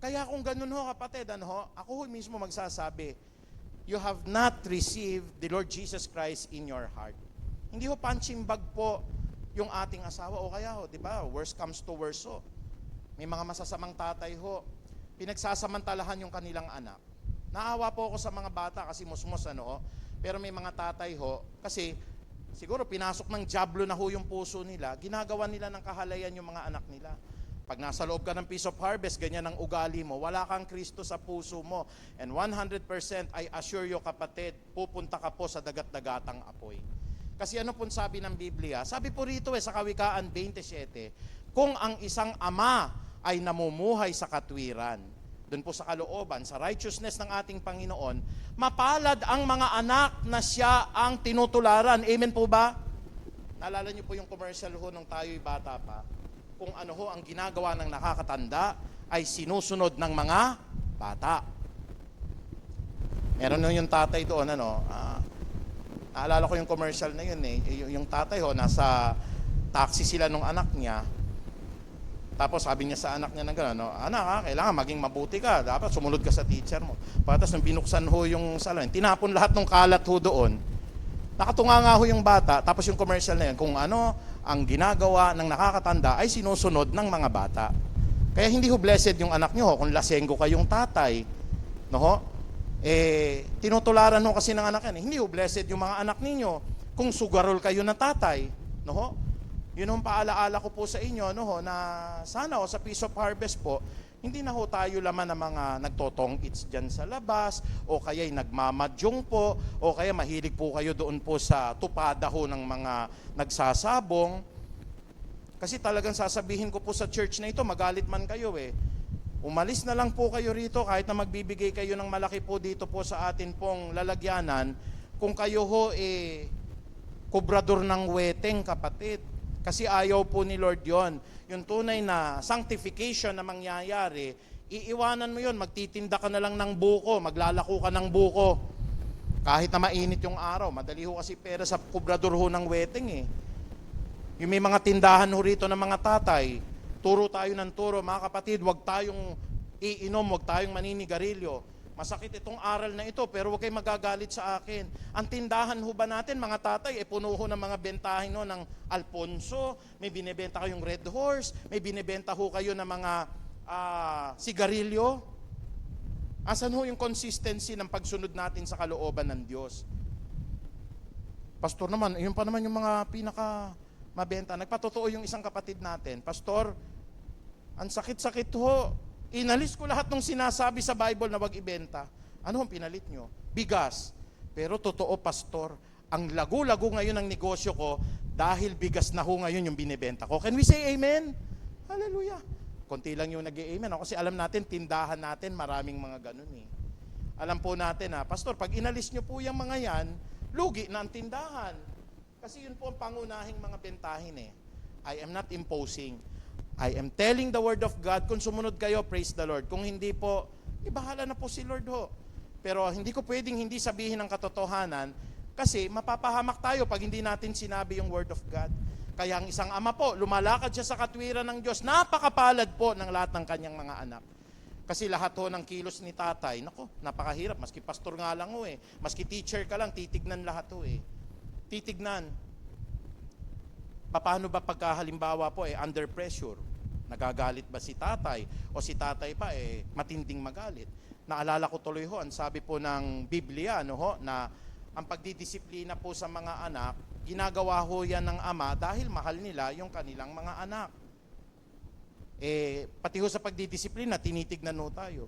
Kaya kung ganun ho kapatid, ako ho mismo magsasabi, you have not received the Lord Jesus Christ in your heart. Hindi ho punching bag po yung ating asawa o kaya ho, di ba? Worst comes to worst ho. May mga masasamang tatay ho, pinagsasamantalahan yung kanilang anak. Naawa po ako sa mga bata kasi musmos pero may mga tatay ho, kasi siguro pinasok ng diablo na ho yung puso nila, ginagawa nila ng kahalayan yung mga anak nila. Pag nasa loob ka ng Peace of Harvest, ganyan ang ugali mo, wala kang Kristo sa puso mo. And 100% I assure you kapatid, pupunta ka po sa dagat-dagatang apoy. Kasi ano po sabi ng Biblia? Sabi po rito sa Kawikaan 27, kung ang isang ama ay namumuhay sa katwiran, doon po sa kalooban, sa righteousness ng ating Panginoon, mapalad ang mga anak na siya ang tinutularan. Amen po ba? Naalala niyo po yung commercial ho nung tayo'y bata pa, kung ano ho ang ginagawa ng nakakatanda ay sinusunod ng mga bata. Meron ho yung tatay doon, naalala ko yung commercial na yun yung tatay ho, nasa taxi sila nung anak niya, tapos sabi niya sa anak niya ng gano'n, anak kailangan maging mabuti ka, dapat sumunod ka sa teacher mo. Pagkatapos nung binuksan ho yung salon, tinapon lahat ng kalat ho doon, nakatunga nga ho yung bata, tapos yung commercial na yun, kung ano ang ginagawa ng nakakatanda ay sinusunod ng mga bata. Kaya hindi ho blessed yung anak nyo kung lasenggo kayong tatay. Tinutularan ho kasi ng anak yan. Hindi ho blessed yung mga anak ninyo kung sugarol kayo na tatay. Yun ang paalaala ko po sa inyo na sana sa Peace of Harvest po, hindi na ho tayo laman ng mga nagtotong-its dyan sa labas, o kaya'y nagmamadyong po, o kaya mahilig po kayo doon po sa tupada ho ng mga nagsasabong. Kasi talagang sasabihin ko po sa church na ito, magalit man kayo umalis na lang po kayo rito kahit na magbibigay kayo ng malaki po dito po sa atin pong lalagyanan, kung kayo ho kubrador ng weteng kapatid. Kasi ayaw po ni Lord yon. Yung tunay na sanctification na mangyayari, iiwanan mo yon, magtitinda ka na lang ng buko, maglalako ka ng buko. Kahit na mainit yung araw, madali ho kasi pera sa kubrador ho ng weteng Yung may mga tindahan ho rito ng mga tatay, turo tayo ng turo, mga kapatid, huwag tayong iinom, huwag tayong maninigarilyo. Masakit itong aral na ito, pero huwag kayong magagalit sa akin. Ang tindahan ho ba natin, mga tatay, puno ho ng mga bentahin ng Alfonso, may binibenta kayong Red Horse, may binibenta ho kayo ng mga sigarilyo. Asan ho yung consistency ng pagsunod natin sa kalooban ng Diyos? Pastor naman, yun pa naman yung mga pinaka mabenta. Nagpatotoo yung isang kapatid natin, Pastor, ang sakit-sakit ho. Inalis ko lahat ng sinasabi sa Bible na wag ibenta. Ano ang pinalit nyo? Bigas. Pero totoo, Pastor, ang lago-lago ngayon ng negosyo ko dahil bigas na ho ngayon yung binibenta ko. Can we say amen? Hallelujah. Konti lang yung nag-i-amen. Kasi alam natin, tindahan natin, maraming mga ganun Alam po natin Pastor, pag inalis nyo po yung mga yan, lugi na ang tindahan. Kasi yun po ang pangunahing mga bentahin I am not imposing. I am telling the word of God. Kung sumunod kayo, praise the Lord. Kung hindi po, bahala na po si Lord ho. Pero hindi ko pwedeng hindi sabihin ang katotohanan kasi mapapahamak tayo pag hindi natin sinabi yung word of God. Kaya ang isang ama po, lumalakad siya sa katwiran ng Diyos. Napakapalad po ng lahat ng kanyang mga anak. Kasi lahat ho ng kilos ni tatay, nako, napakahirap. Maski pastor nga lang ho eh. Maski teacher ka lang, titignan lahat ho eh. Titignan. Paano ba pagkahalimbawa po under pressure? Nagagalit ba si tatay? O si tatay pa matinding magalit? Naalala ko tuloy ho, ang sabi po ng Biblia, na ang pagdidisiplina po sa mga anak, ginagawa ho yan ng ama dahil mahal nila yung kanilang mga anak. Pati ho sa pagdidisiplina, tinitignan ho tayo.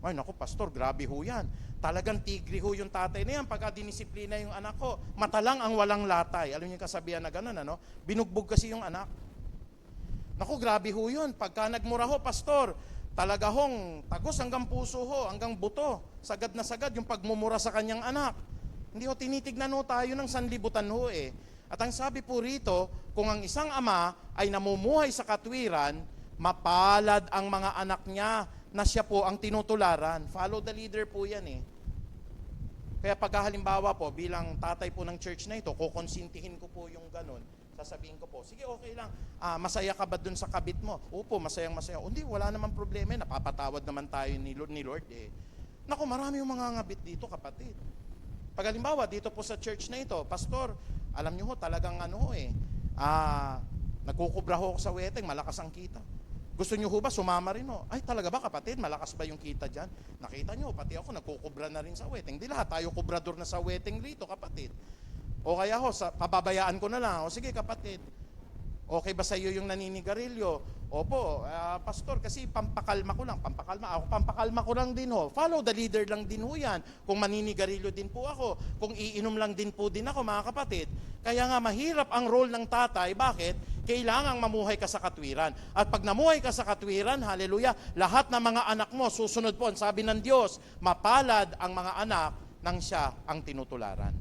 Ay naku, pastor, grabe ho yan. Talagang tigre ho yung tatay na yan pagka dinisiplina yung anak ko. Mata lang ang walang latay. Alam niyo yung kasabihan na gano'n, binugbog kasi yung anak. Naku, grabe ho yun. Pagka nagmura ho, pastor, talaga hong tagos hanggang puso ho, hanggang buto. Sagad na sagad yung pagmumura sa kanyang anak. Hindi ho, tinitignan ho tayo ng sanlibutan ho eh. At ang sabi po rito, kung ang isang ama ay namumuhay sa katwiran, mapalad ang mga anak niya na siya po ang tinutularan. Follow the leader po yan eh. Kaya pagkahalimbawa po, bilang tatay po ng church na ito, kukonsintihin ko po yung ganun. Sasabihin ko po, sige okay lang, masaya ka ba dun sa kabit mo? Opo, masayang masaya. Hindi, wala naman problema, napapatawad naman tayo ni Lord eh. Naku, marami yung mga ngabit dito kapatid. Pag halimbawa, dito po sa church na ito, pastor, alam nyo ho, talagang nagkukubra ho ako sa wedding, malakas ang kita. Gusto nyo ho ba, sumama rin ho? Ay talaga ba kapatid, malakas ba yung kita dyan? Nakita nyo, pati ako nagkukubra na rin sa wedding. Di lahat tayo kubrador na sa wedding rito kapatid. O kaya ho, pababayaan ko na lang. O sige kapatid, okay ba sa iyo yung naninigarilyo? Opo, pastor, kasi pampakalma ko lang. Pampakalma ko lang din ho. Follow the leader lang din ho yan. Kung maninigarilyo din po ako, kung iinom lang din po din ako mga kapatid. Kaya nga mahirap ang role ng tatay. Bakit? Kailangang mamuhay ka sa katwiran. At pag namuhay ka sa katwiran, haleluya, lahat ng mga anak mo, susunod po, ang sabi ng Diyos, mapalad ang mga anak nang siya ang tinutularan.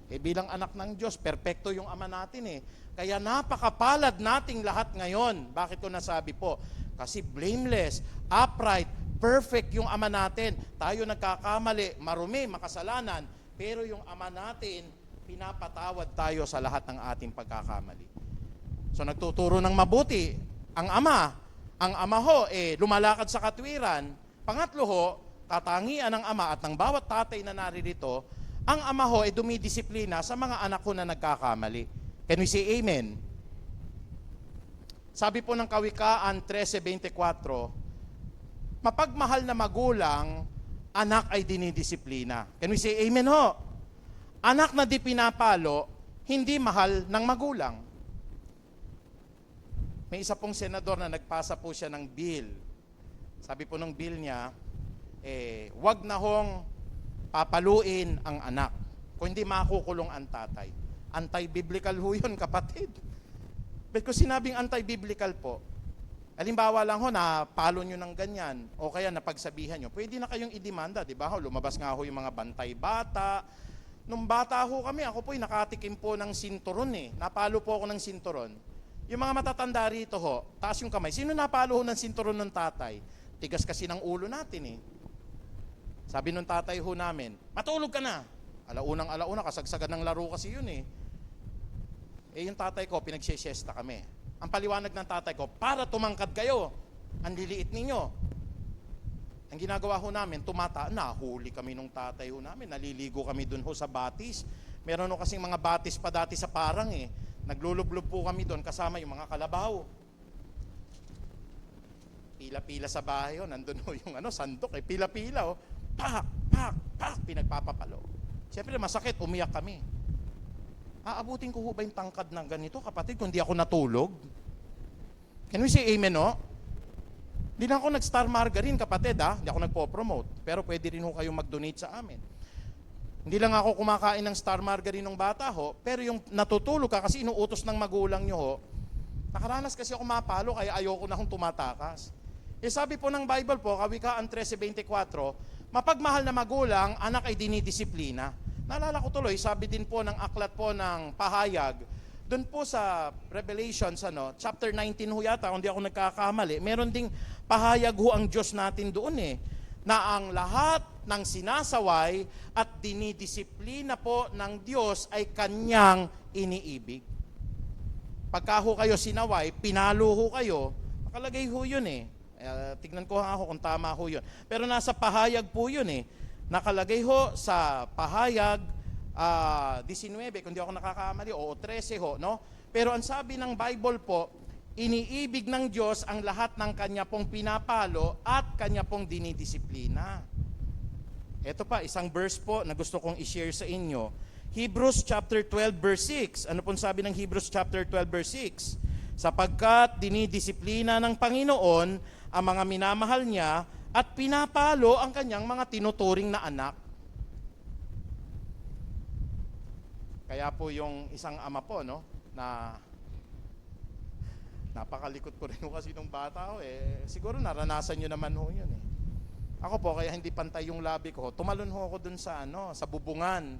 Bilang anak ng Diyos, perpekto yung ama natin eh. Kaya napakapalad nating lahat ngayon. Bakit ko nasabi po? Kasi blameless, upright, perfect yung ama natin. Tayo nagkakamali, marumi, makasalanan. Pero yung ama natin, pinapatawad tayo sa lahat ng ating pagkakamali. So nagtuturo ng mabuti ang ama. Ang ama ho, lumalakad sa katwiran. Pangatlo ho, katangian ng ama at ng bawat tatay na naririto, ang ama ho ay dumidisiplina sa mga anak ko na nagkakamali. Can we say amen? Sabi po ng Kawikaan 13:24, mapagmahal na magulang, anak ay dinidisiplina. Can we say amen ho? Anak na di pinapalo, hindi mahal ng magulang. May isa pong senador na nagpasa po siya ng bill. Sabi po ng bill niya, wag na hong papaluin ang anak kung hindi makukulong ang tatay. Anti-biblical ho yun, kapatid. But kung sinabing anti-biblical po, halimbawa lang ho, napalo nyo ng ganyan, o kaya napagsabihan nyo, pwede na kayong idemanda, di ba ho? Lumabas nga ho yung mga bantay bata. Nung bata ho kami, ako po'y nakatikim po ng sinturon eh. Napalo po ako ng sinturon. Yung mga matatanda rito ho, taas yung kamay. Sino napalo ho ng sinturon ng tatay? Tigas kasi ng ulo natin eh. Sabi nung tatay ho namin, matulog ka na. Alaunang-alauna, kasagsagan ng laro kasi yun eh. Yung tatay ko, pinagsiesiesta kami. Ang paliwanag ng tatay ko, para tumangkad kayo, ang liliit ninyo. Ang ginagawa ho namin, nahuli kami nung tatay ho namin, naliligo kami dun ho sa batis. Meron ho kasing mga batis pa dati sa parang eh. Naglulublob po kami doon kasama yung mga kalabaw. Pila-pila sa bahay ho, nandun ho yung sandok eh, pila-pila ho. Pak, pak, pak, pinagpapapalo. Siyempre masakit, umiyak kami. Aabutin ko ho ba yung tangkad ng ganito, kapatid, kung di ako natulog? Can we say amen, no? Di na ako nag-Star Margarine, kapatid, ha? Di ako nagpo-promote. Pero pwede rin ho kayong mag-donate sa amin. Hindi lang ako kumakain ng Star Margarine ng bata ho, pero yung natutulog ka kasi inuutos ng magulang nyo ho, nakaranas kasi ako mapalo, kaya ayoko na akong tumatakas. Sabi po ng Bible po, Kawikaan 13:24, mapagmahal na magulang, anak ay dinidisiplina. Naalala ko tuloy, sabi din po ng aklat po ng pahayag, Doon po sa Revelations, chapter 19 ho yata, kung di ako nagkakamali, meron ding pahayag ho ang Diyos natin doon na ang lahat ng sinasaway at dinidisiplina po ng Diyos ay kanyang iniibig. Pagka ho kayo sinaway, pinalo ho kayo, nakalagay ho yun tignan ko ako kung tama ho yun. Pero nasa pahayag po yun Nakalagay ho sa pahayag 19, kung di ako nakakamali, o 13 ho, no? Pero ang sabi ng Bible po, iniibig ng Diyos ang lahat ng kanya pong pinapalo at kanya pong dinidisiplina. Ito pa, isang verse po na gusto kong i-share sa inyo. Hebrews chapter 12 verse 6. Ano pong sabi ng Hebrews chapter 12 verse 6? Sapagkat dinidisiplina ng Panginoon ang mga minamahal niya at pinapalo ang kanyang mga tinuturing na anak. Kaya po yung isang ama po, no, na napakalikot ko rin kasi nung bata ko siguro naranasan nyo naman ho yun Ako po, kaya hindi pantay yung labi ko, tumalon ho ako dun sa sa bubungan.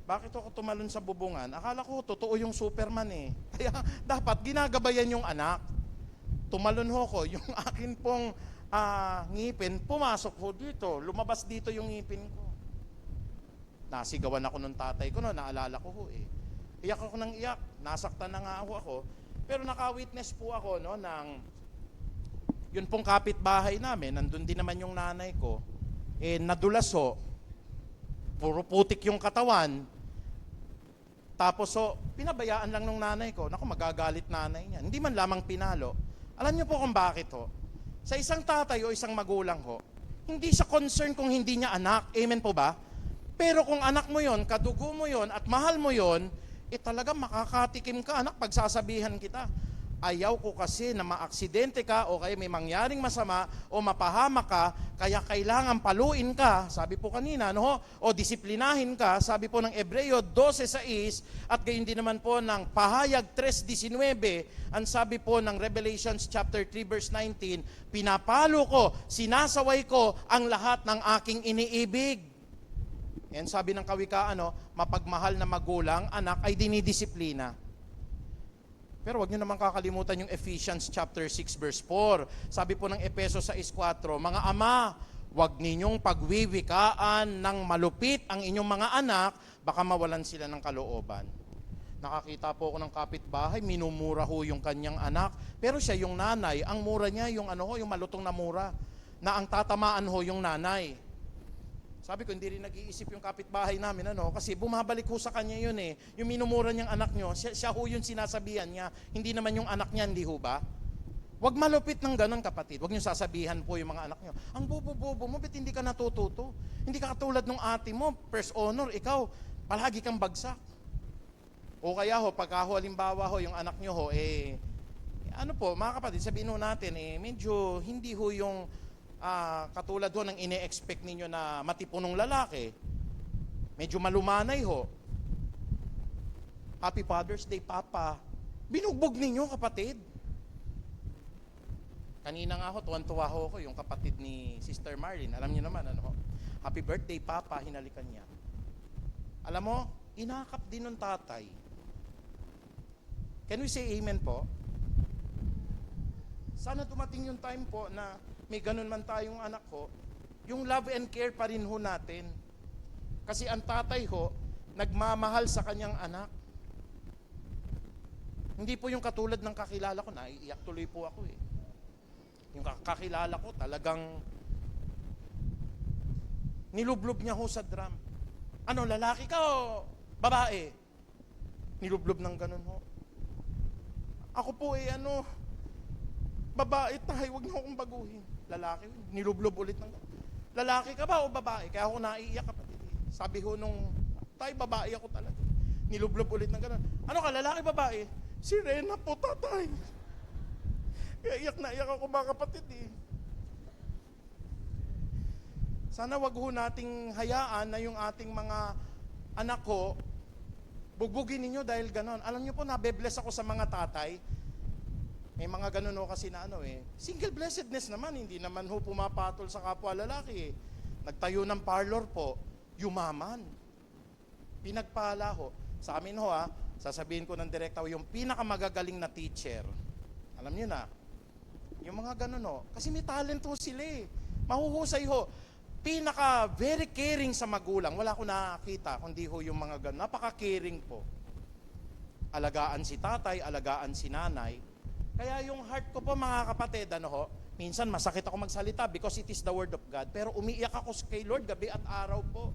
Bakit ako tumalon sa bubungan? Akala ko totoo yung Superman Kaya dapat ginagabayan yung anak. Tumalon ho ko, yung akin pong ngipin, pumasok ho dito, lumabas dito yung ngipin ko. Nasigawan ako ng tatay ko, naalala ko ho Iyak ako ng iyak, nasaktan na nga ako. Pero naka-witness po ako ng yun pong kapitbahay namin, nandun din naman yung nanay ko, nadulas ho, puro putik yung katawan. Tapos pinabayaan lang nung nanay ko. Naku, magagalit nanay niya. Hindi man lamang pinalo. Alam niyo po kung bakit Sa isang tatay o isang magulang hindi siya concern kung hindi niya anak. Amen po ba? Pero kung anak mo yon, kadugo mo yon, at mahal mo yon, talagang makakatikim ka, anak, pagsasabihan kita. Ayaw ko kasi na maaksidente ka o kaya may mangyaring masama o mapahama ka, kaya kailangan paluin ka, sabi po kanina, o disiplinahin ka, sabi po ng Ebreo 12:6, at gayon din naman po ng Pahayag 3:19, ang sabi po ng Revelations chapter 3 verse 19, pinapalo ko, sinasaway ko ang lahat ng aking iniibig. Yan sabi ng Kawikaan, mapagmahal na magulang, anak ay dinidisiplina. Pero wag niyo naman kakalimutan yung Ephesians chapter 6 verse 4. Sabi po ng Efeso 6:4, mga ama, wag ninyong pagwiwikaan ng malupit ang inyong mga anak, baka mawalan sila ng kalooban. Nakakita po ako ng kapitbahay, minumura ho yung kanyang anak, pero siya yung nanay, ang mura niya yung yung malutong na mura, na ang tatamaan ho yung nanay. Sabi ko, hindi rin nag-iisip yung kapitbahay namin, kasi bumabalik ho sa kanya yun Yung minumura niyang anak nyo, siya ho yun sinasabihan niya, hindi naman yung anak niya, hindi ho ba? Huwag malupit ng ganun, kapatid. Huwag niyo sasabihan po yung mga anak niyo, ang bobo-bobo mo, ba't hindi ka natututo? Hindi ka katulad ng ate mo, first honor, ikaw, palagi kang bagsak. O kaya pagka halimbawa yung anak niyo mga kapatid, sabihin ho natin, medyo hindi ho yung katulad ng ine-expect ninyo na matipunong lalaki. Medyo malumanay Happy Father's Day, Papa. Binugbog ninyo, kapatid. Kanina nga tuwan-tuwa ako, yung kapatid ni Sister Marlene. Alam niyo naman, Happy birthday, Papa, hinalikan niya. Alam mo, inakap din ng tatay. Can we say amen po? Sana dumating yung time po na may ganun man tayong anak yung love and care pa rin natin. Kasi ang tatay nagmamahal sa kanyang anak. Hindi po yung katulad ng kakilala ko, naiiyak tuloy po ako Yung kakilala ko talagang nilublob niya sa drum. Lalaki ka o babae? Nilublob ng ganun Ako po babae tayo, huwag niyo akong baguhin. Lalaki, nilublob ulit ng lalaki ka ba o babae? Kaya ako naiiyak, kapatid. Sabi nung tayo, babae ako talaga. Nilublob ulit ng gano'n. Ano ka, lalaki, babae? Si Rena po, tatay. Kaya iyak na iyak ako, mga kapatid Sana wag nating hayaan na yung ating mga anak bugbugin ninyo dahil gano'n. Alam niyo po, nabe-bless ako sa mga tatay. May mga ganun kasi na single blessedness naman, hindi naman pumapatol sa kapwa lalaki Nagtayo ng parlor po, yumaman. Pinagpala Sa amin sasabihin ko ng direkta, yung pinakamagagaling na teacher, alam niyo na, yung mga ganun ho, kasi may talent ho sila eh. Mahuhusay ho. Very caring sa magulang. Wala ko nakakita, kundi ho yung mga ganun. Napaka-caring po. Alagaan si tatay, alagaan si nanay. Kaya yung heart ko po mga kapatid, minsan masakit ako magsalita because it is the word of God. Pero umiiyak ako kay Lord gabi at araw po.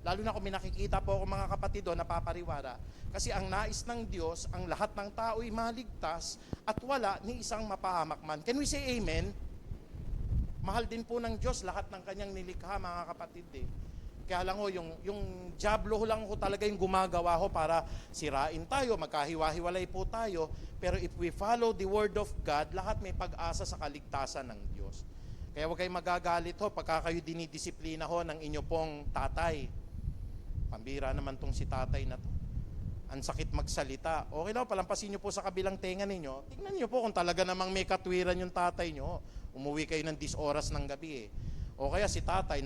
Lalo na kung may nakikita po ako mga kapatid doon, napapariwara. Kasi ang nais ng Diyos, ang lahat ng tao'y maligtas at wala ni isang mapahamak man. Can we say amen? Mahal din po ng Diyos lahat ng kanyang nilikha mga kapatid eh. Kaya lang ho, yung diablo ho lang ho talaga yung gumagawa ho para sirain tayo, magkahiwa-hiwalay po tayo. Pero if we follow the word of God, lahat may pag-asa sa kaligtasan ng Diyos. Kaya huwag kayong magagalit ho pagka kayo dinidisiplina ho ng inyo pong tatay. Pambira naman tong si tatay na to. Ang sakit magsalita. Okay lang, palampasin nyo po sa kabilang tenga ninyo. Tingnan nyo po kung talaga namang may katwiran yung tatay nyo. Umuwi kayo ng 10 oras ng gabi eh. O kaya si tatay,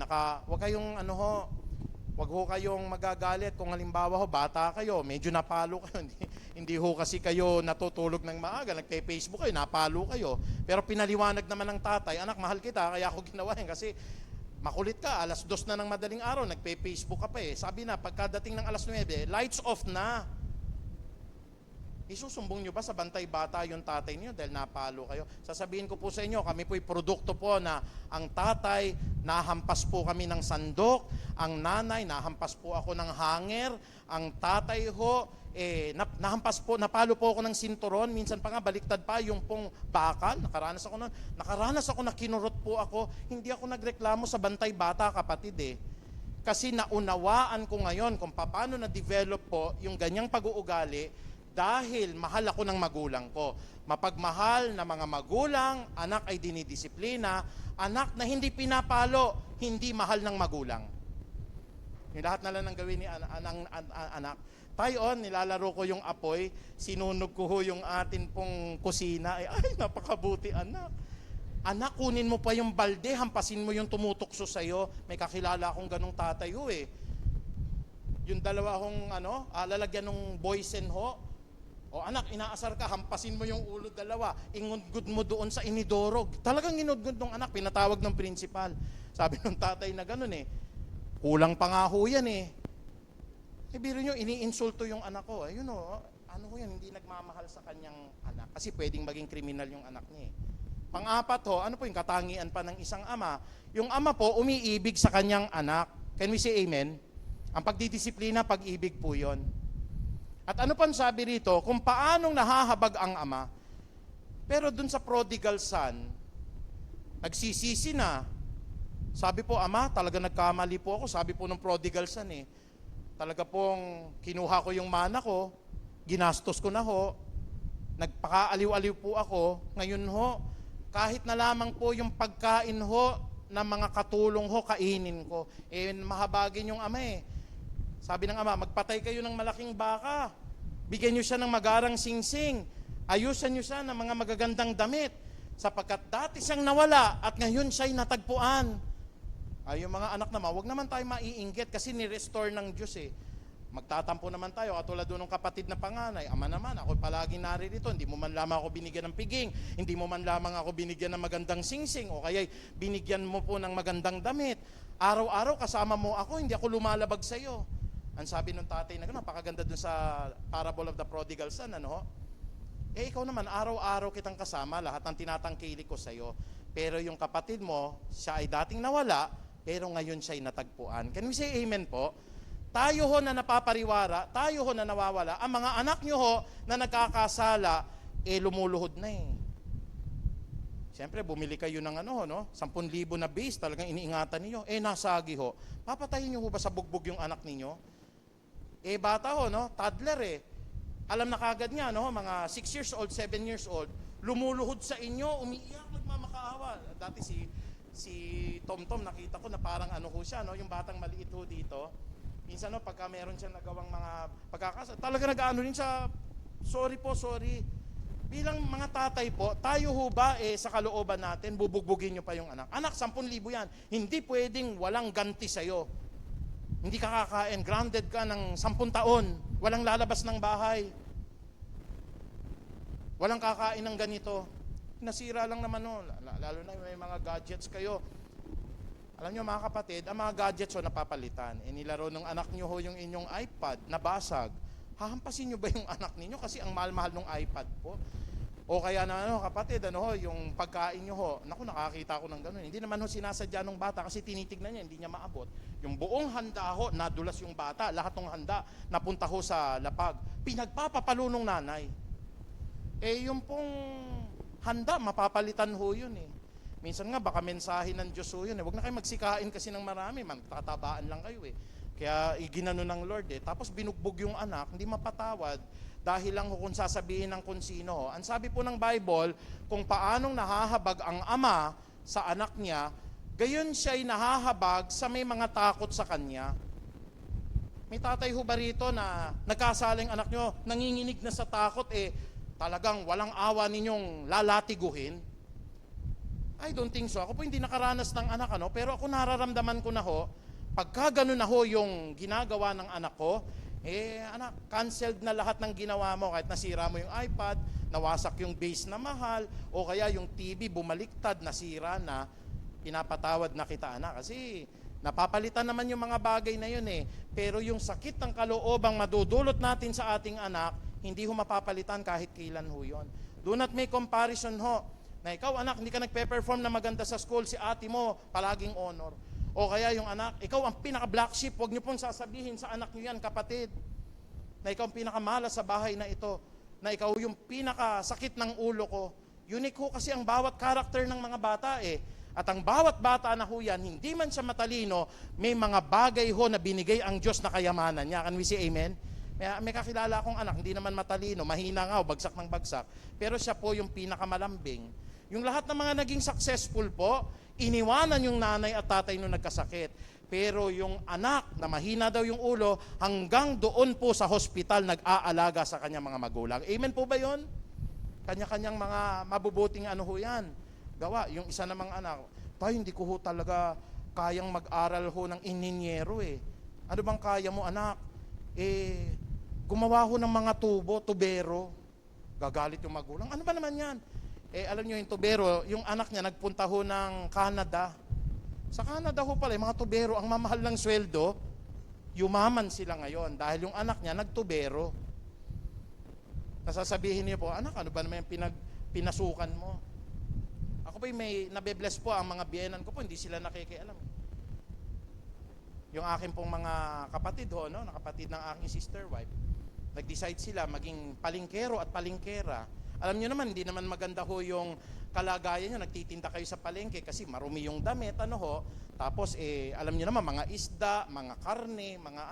wag kayong wag ho kayong magagalit kung halimbawa ho, bata kayo, medyo napalo kayo. Hindi ho kasi kayo natutulog ng maaga, nagpe-Facebook kayo, napalo kayo. Pero pinaliwanag naman ng tatay, anak, mahal kita, kaya ako ginawa yan kasi makulit ka, alas 2 na ng madaling araw, nagpe-Facebook ka pa eh. Sabi na, pagkadating ng alas 9, lights off na. Isusumbong nyo ba sa bantay bata yung tatay niyo dahil napalo kayo? Sasabihin ko po sa inyo, kami po'y produkto po na ang tatay, nahampas po kami ng sandok, ang nanay, nahampas po ako ng hanger, ang tatay ho, nahampas po, napalo po ako ng sinturon, minsan pa nga baliktad pa yung pong bakal, nakaranas ako na kinurot po ako, hindi ako nagreklamo sa bantay bata kapatid eh. Kasi naunawaan ko ngayon kung paano na-develop po yung ganyang pag-uugali dahil mahal ako ng magulang ko. Mapagmahal na mga magulang, anak ay dinidisiplina, anak na hindi pinapalo, hindi mahal ng magulang. Yung lahat na lang ng gawin ni anak. Tayo, nilalaro ko yung apoy, sinunog ko ho yung atin pong kusina. Ay, napakabuti anak. Anak, kunin mo pa yung balde, hampasin mo yung tumutukso sa'yo. May kakilala akong ganong tatay ho eh. Yung dalawa hong lalagyan ng boysen ho. O anak, inaasar ka, hampasin mo yung ulo dalawa, ingudgud mo doon sa inidoro. Talagang inudgud ng anak, pinatawag ng principal. Sabi ng tatay na gano'n eh, kulang pa nga ho yan eh. Biro nyo, iniinsulto yung anak ko. Ayun o, yan, hindi nagmamahal sa kanyang anak. Kasi pwedeng maging kriminal yung anak niya eh. Pang-apat ho, yung katangian pa ng isang ama. Yung ama po, umiibig sa kanyang anak. Can we say amen? Ang pagdidisiplina, pag-ibig po yon. At ano pang sabi rito, kung paanong nahahabag ang ama, pero dun sa prodigal son, nagsisisi na. Sabi po, ama, talaga nagkamali po ako. Sabi po ng prodigal son eh, talaga pong kinuha ko yung mana ko, ginastos ko na ho, nagpakaaliw-aliw po ako, ngayon ho, kahit na lamang po yung pagkain ho, ng mga katulong ho, kainin ko. Mahabagin yung ama eh. Sabi ng ama, magpatay kayo ng malaking baka. Bigyan nyo siya ng magarang singsing. Ayusan nyo siya ng mga magagandang damit. Sapagkat dati siyang nawala at ngayon siya'y natagpuan. Yung mga anak naman, wag naman tayo maiinggit kasi ni-restore ng Diyos eh. Magtatampo naman tayo, katulad doon ng kapatid na panganay. Ama naman, ako palagi naririto. Hindi mo man lamang ako binigyan ng piging. Hindi mo man lamang ako binigyan ng magandang singsing. O kaya binigyan mo po ng magandang damit. Araw-araw kasama mo ako, hindi ako lumalabag sa iyo. Ang sabi ng tatay na gano'n, napakaganda dun sa parable of the prodigal son, ikaw naman, araw-araw kitang kasama, lahat ng tinatangkilik ko sa'yo. Pero yung kapatid mo, siya ay dating nawala, pero ngayon siya'y natagpuan. Can we say amen po? Tayo ho na napapariwara, tayo ho na nawawala, ang mga anak nyo ho na nagkakasala, lumuluhod na eh. Siyempre, bumili kayo ng 10,000 na base, talagang iniingatan niyo. Nasagi ho. Papatayin niyo ho ba sa bugbog yung anak niyo? Bata ho, toddler eh. Alam na kagad niya, mga 6 years old, 7 years old, lumuluhod sa inyo, umiiyak, nagmamakaawa. Dati si Tom-Tom, nakita ko na parang ho siya, yung batang maliit ho dito. Minsan pagka meron siyang nagawang mga pagkakasala, talaga nag-ano rin siya, sorry po, sorry. Bilang mga tatay po, tayo ho ba sa kalooban natin, bubugbugin nyo pa yung anak? Anak, 10,000 yan. Hindi pwedeng walang ganti sa'yo. Hindi ka kakain, grounded ka ng 10 taon. Walang lalabas ng bahay. Walang kakain ng ganito. Nasira lang naman no. Lalo na may mga gadgets kayo. Alam nyo mga kapatid, ang mga gadgets napapalitan. Nilaro ng anak nyo yung inyong iPad, nabasag. Hahampasin nyo ba yung anak ninyo? Kasi ang mahal-mahal ng iPad po. O kaya na kapatid, yung pagkain nyo ho. Naku, nakakita ko ng ganun. Hindi naman sinasadya ng bata kasi tinitignan niya, hindi niya maabot. Yung buong handa ho, nadulas yung bata. Lahat ng handa, napunta ho sa lapag. Pinagpapapalo ng nanay. Yung pong handa, mapapalitan ho yun Minsan nga, baka mensahe ng Diyos ho yun Huwag na kayo magsikain kasi ng marami, magtatabaan lang kayo Kaya iginano ng Lord Tapos binugbog yung anak, hindi mapatawad dahil lang kung sasabihin ng kung sino. Ang sabi po ng Bible, kung paanong nahahabag ang ama sa anak niya, gayon siya'y nahahabag sa may mga takot sa kanya. May tatay ho ba rito na nagkasaling anak nyo, nanginginig na sa takot talagang walang awa ninyong lalatiguhin? I don't think so. Ako po hindi nakaranas ng anak pero ako nararamdaman ko na ho, pagka ganun na ho yung ginagawa ng anak ko, anak, canceled na lahat ng ginawa mo kahit nasira mo yung iPad, nawasak yung base na mahal, o kaya yung TV bumaliktad, nasira na, pinapatawad na kita anak. Kasi napapalitan naman yung mga bagay na yun Pero yung sakit ng kaloobang madudulot natin sa ating anak, hindi ho mapapalitan kahit kailan ho yun. Do not make comparison ho. Na ikaw anak, hindi ka nagpe-perform na maganda sa school, si ate mo, palaging honor. O kaya yung anak, ikaw ang pinaka-black sheep, huwag niyo pong sasabihin sa anak niyo yan, kapatid. Na ikaw ang pinaka-malas sa bahay na ito. Na ikaw yung pinaka-sakit ng ulo ko. Unique ho kasi ang bawat karakter ng mga bata At ang bawat bata na ho yan, hindi man siya matalino, may mga bagay ho na binigay ang Diyos na kayamanan niya. Can we say amen? May kakilala akong anak, hindi naman matalino, mahina nga, bagsak ng bagsak. Pero siya po yung pinakamalambing. Yung lahat ng mga naging successful po, iniwanan yung nanay at tatay nung nagkasakit. Pero yung anak na mahina daw yung ulo, hanggang doon po sa hospital nag-aalaga sa kanyang mga magulang. Amen po ba yun? Kanya-kanyang mga mabubuting ho yan. Gawa, yung isa namang anak, tayo hindi ko ho talaga kayang mag-aral ho ng ininyero Ano bang kaya mo anak? Gumawa ho ng mga tubero. Gagalit yung magulang. Ano ba naman yan? Alam nyo yung tubero, yung anak niya nagpunta ho ng Canada. Sa Canada ho pala, yung mga tubero, ang mamahal ng sweldo, yumaman sila ngayon dahil yung anak niya nagtubero. Nasasabihin niyo po, anak, ano ba naman yung pinasukan mo? Ako po may nabe-bless po ang mga biyenan ko po, hindi sila nakikialam. Yung akin pong mga kapatid ho, nakapatid ng aking sister wife, nag-decide sila maging palingkero at palingkera. Alam nyo naman, hindi naman maganda ho yung kalagayan nyo, nagtitinda kayo sa palengke kasi marumi yung damit, Tapos, alam nyo naman, mga isda, mga karne, mga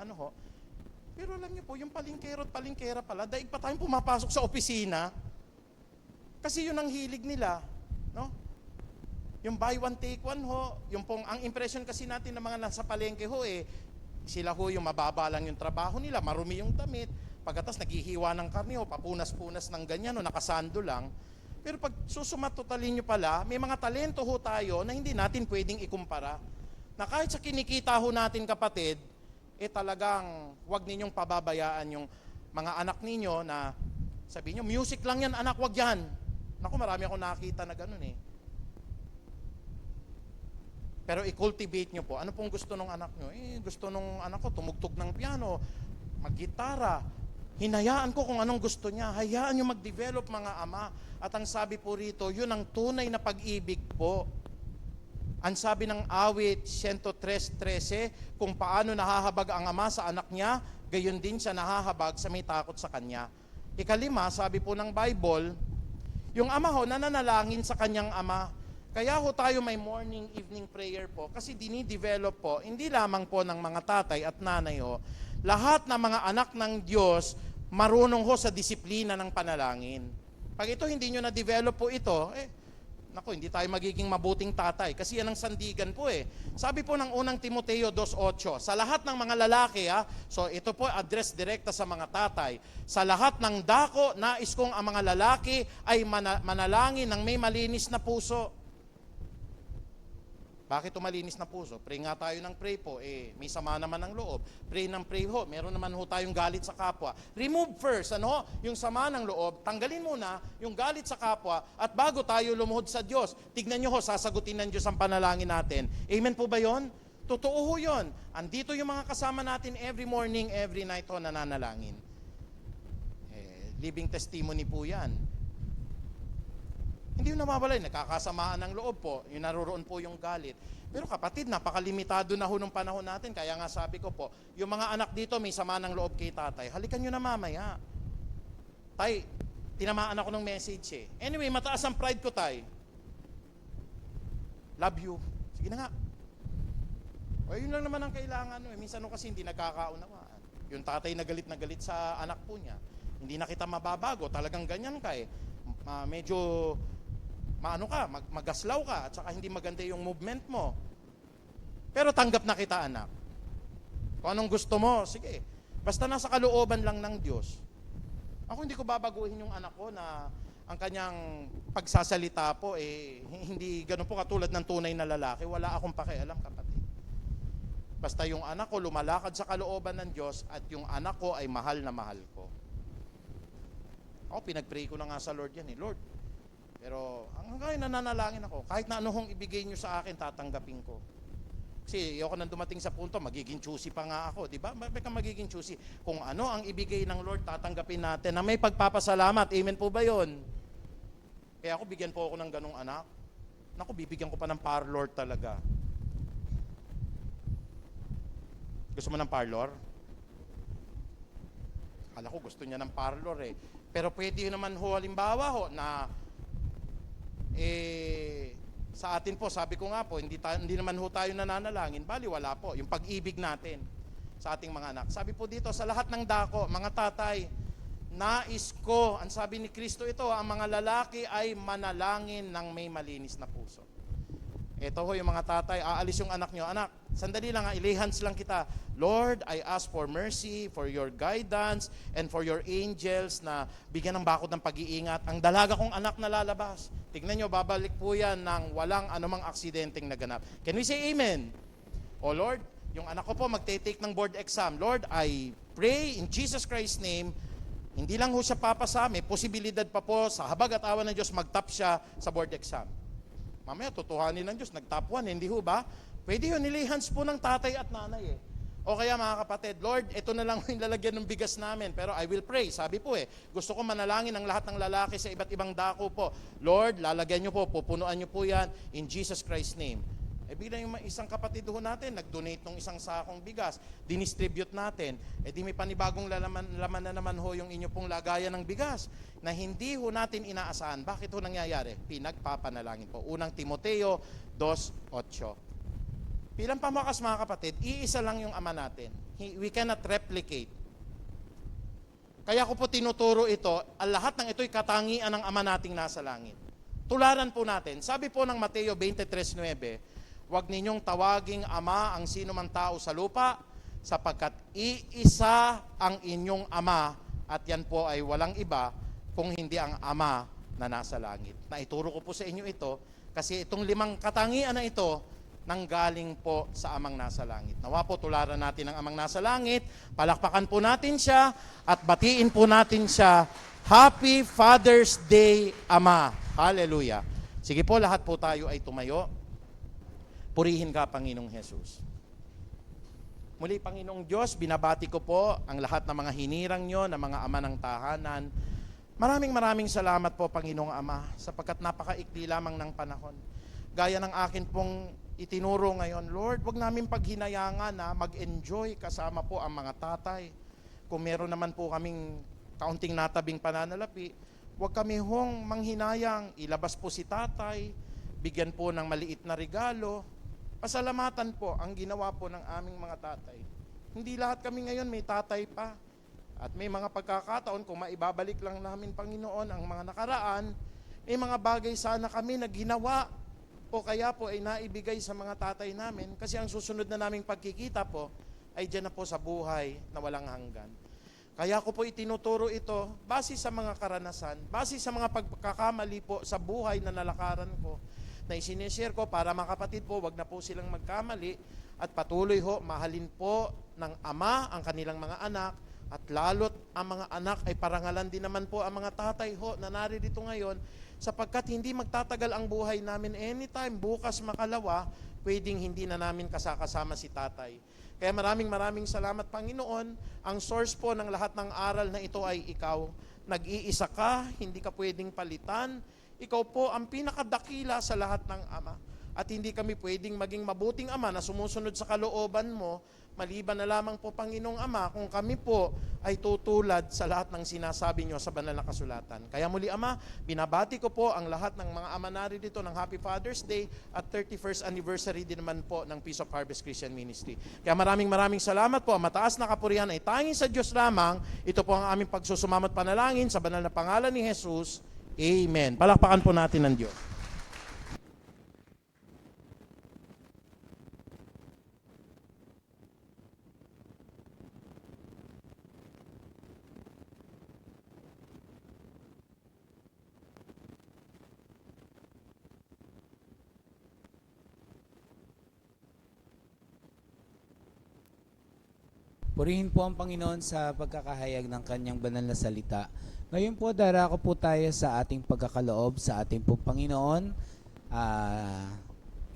Pero alam nyo po, yung palingkero at palingkera pala, daig pa tayong pumapasok sa opisina. Kasi yun ang hilig nila, Yung buy one, take one ho, yung pong, ang impression kasi natin ng mga nasa palengke ho sila ho yung mababa lang yung trabaho nila, marumi yung damit, pagkatas naghihiwa ng karne papunas-punas ng ganyan nakasando lang. Pero pag susumatotalin nyo pala, may mga talento ho tayo na hindi natin pwedeng ikumpara. Na kahit sa kinikita ho natin kapatid, talagang wag ninyong pababayaan yung mga anak ninyo na sabi nyo, music lang yan anak, wag yan. Naku, marami akong nakita na ganun Pero i-cultivate nyo po. Ano pong gusto ng anak nyo? Gusto nung anak ko tumugtog ng piano, maggitara. Hinayaan ko kung anong gusto niya. Hayaan nyo mag-develop mga ama. At ang sabi po rito, yun ang tunay na pag-ibig po. Ang sabi ng awit 103:13, kung paano nahahabag ang ama sa anak niya, gayon din siya nahahabag sa may takot sa kanya. Ikalima, sabi po ng Bible, yung ama ho nananalangin sa kanyang ama. Kaya ho tayo may morning, evening prayer po kasi dinidevelop po, hindi lamang po ng mga tatay at nanay ho, lahat ng mga anak ng Diyos marunong ho sa disiplina ng panalangin. Pag ito hindi nyo na-develop po ito, naku, hindi tayo magiging mabuting tatay kasi yan ang sandigan po Sabi po ng unang Timoteo 2:8, sa lahat ng mga lalaki so ito po address direkta sa mga tatay, sa lahat ng dako, nais kong ang mga lalaki ay manalangin ng may malinis na puso. Bakit malinis na puso? Pray nga tayo ng pray po, may sama naman ng loob. Pray ng pray ho, meron naman ho tayong galit sa kapwa. Remove first, yung sama ng loob, tanggalin muna yung galit sa kapwa, at bago tayo lumuhod sa Diyos, tignan nyo ho, sasagutin ng Diyos ang panalangin natin. Amen po ba yon? Totoo ho yun. Andito yung mga kasama natin every morning, every night ho, nananalangin. Living testimony po yan. Hindi yung namawala, nakakasamaan ng loob po, yung naroroon po yung galit. Pero kapatid, napakalimitado na ho nung panahon natin. Kaya nga sabi ko po, yung mga anak dito may sama ng loob kay tatay. Halikan nyo na mamaya. Tay, tinamaan ako ng message Anyway, mataas ang pride ko, tay. Love you. Sige na nga. O yun lang naman ang kailangan. Minsan kasi hindi nagkakaunawaan. Yung tatay na galit sa anak po niya. Hindi na kita mababago. Talagang ganyan ka medyo magaslaw ka at saka hindi maganda yung movement mo. Pero tanggap na kita, anak. Kung anong gusto mo, sige. Basta nasa kalooban lang ng Diyos. Ako hindi ko babaguhin yung anak ko na ang kanyang pagsasalita po hindi ganun po katulad ng tunay na lalaki. Wala akong pakialam, kapatid. Basta yung anak ko lumalakad sa kalooban ng Diyos at yung anak ko ay mahal na mahal ko. Ako, pinag-pray ko na nga sa Lord yan Lord, pero hanggang nananalangin ako, kahit na anong ibigay nyo sa akin, tatanggapin ko. Kasi ayoko nang dumating sa punto, magiging choosy pa nga ako, di ba? Bakit ka magiging choosy? Kung ano ang ibigay ng Lord, tatanggapin natin na may pagpapasalamat. Amen po ba yon? Kaya ako, bigyan po ako ng ganong anak. Naku, bibigyan ko pa ng parlor talaga. Gusto mo ng parlor? Akala ko gusto niya ng parlor Pero pwede naman ho, halimbawa ho, na sa atin po, sabi ko nga po, hindi naman ho tayo nananalangin, bali wala po, yung pag-ibig natin sa ating mga anak. Sabi po dito, sa lahat ng dako, mga tatay, nais ko, ang sabi ni Kristo ito, ang mga lalaki ay manalangin ng may malinis na puso. Ito ho yung mga tatay, aalis yung anak nyo. Anak, sandali lang ilay hands lang kita. Lord, I ask for mercy, for your guidance, and for your angels na bigyan ng bakod ng pag-iingat. Ang dalaga kong anak na lalabas. Tignan nyo, babalik po yan ng walang anumang aksidenteng naganap. Can we say amen? O Lord, yung anak ko po magte-take ng board exam. Lord, I pray in Jesus Christ's name, hindi lang ho siya papasa, may posibilidad pa po sa habag at awa ng Diyos mag-top siya sa board exam. Mamaya, tutuhanin ng Diyos, nag-top 1, hindi ho ba? Pwede yun, nilihans po ng tatay at nanay O kaya mga kapatid, Lord, ito na lang yung lalagyan ng bigas namin, pero I will pray. Sabi po gusto ko manalangin ang lahat ng lalaki sa iba't ibang dako po. Lord, lalagyan nyo po, pupunuan nyo po yan in Jesus Christ's name. Bigla yung isang kapatid ho natin, nag-donate ng isang sakong bigas, dinistribute natin, di may panibagong laman na naman ho yung inyo pong lagayan ng bigas na hindi ho natin inaasahan. Bakit ho nangyayari? Pinagpapanalangin po. Unang Timoteo 2:8. Bilang pamakas mga kapatid, iisa lang yung ama natin. We cannot replicate. Kaya ko po tinuturo ito, ang lahat ng ito'y katangian ng ama nating nasa langit. Tularan po natin. Sabi po ng Mateo 23:9, huwag ninyong tawaging ama ang sino man tao sa lupa, sapagkat iisa ang inyong ama, at yan po ay walang iba kung hindi ang ama na nasa langit. Naituro ko po sa inyo ito, kasi itong 5 katangian na ito, nanggaling po sa amang nasa langit. Nawa po tularan natin ang amang nasa langit, palakpakan po natin siya, at batiin po natin siya, Happy Father's Day, Ama. Hallelujah. Sige po, lahat po tayo ay tumayo. Purihin ka, Panginoong Jesus. Muli, Panginoong Diyos, binabati ko po ang lahat ng mga hinirang nyo, ng mga ama ng tahanan. Maraming salamat po, Panginoong Ama, sapagkat napakaikli lamang ng panahon. Gaya ng akin pong itinuro ngayon, Lord, wag namin paghinayangan na mag-enjoy kasama po ang mga tatay. Kung meron naman po kaming kaunting natabing pananalapi, wag kami hong manghinayang, ilabas po si tatay, bigyan po ng maliit na regalo. Pasalamatan po ang ginawa po ng aming mga tatay. Hindi lahat kami ngayon may tatay pa. At may mga pagkakataon, kung maibabalik lang namin, Panginoon, ang mga nakaraan, may mga bagay sana kami na ginawa o kaya po ay naibigay sa mga tatay namin, kasi ang susunod na naming pagkikita po ay dyan na po sa buhay na walang hanggan. Kaya ko po itinuturo ito base sa mga karanasan, base sa mga pagkakamali po sa buhay na nalakaran ko, na isinishare ko para mga kapatid po, wag na po silang magkamali at patuloy ho, mahalin po ng ama ang kanilang mga anak at lalot ang mga anak ay parangalan din naman po ang mga tatay ho na naririto ngayon sapagkat hindi magtatagal ang buhay namin anytime, bukas makalawa, pwedeng hindi na namin kasakasama si tatay. Kaya maraming salamat Panginoon. Ang source po ng lahat ng aral na ito ay ikaw. Nag-iisa ka, hindi ka pwedeng palitan. Ikaw po ang pinakadakila sa lahat ng ama. At hindi kami pwedeng maging mabuting ama na sumusunod sa kalooban mo, maliban na lamang po Panginoong Ama kung kami po ay tutulad sa lahat ng sinasabi nyo sa banal na kasulatan. Kaya muli Ama, binabati ko po ang lahat ng mga ama narito ng Happy Father's Day at 31st anniversary din naman po ng Peace of Harvest Christian Ministry. Kaya maraming salamat po. Ang mataas na kapurihan ay tanging sa Diyos lamang. Ito po ang aming pagsusumamot panalangin sa banal na pangalan ni Jesus. Amen. Palakpakan po natin ng Diyos. Purihin po ang Panginoon sa pagkakahayag ng kanyang banal na salita. Ngayon po, darako po tayo sa ating pagkakaloob sa ating pong Panginoon.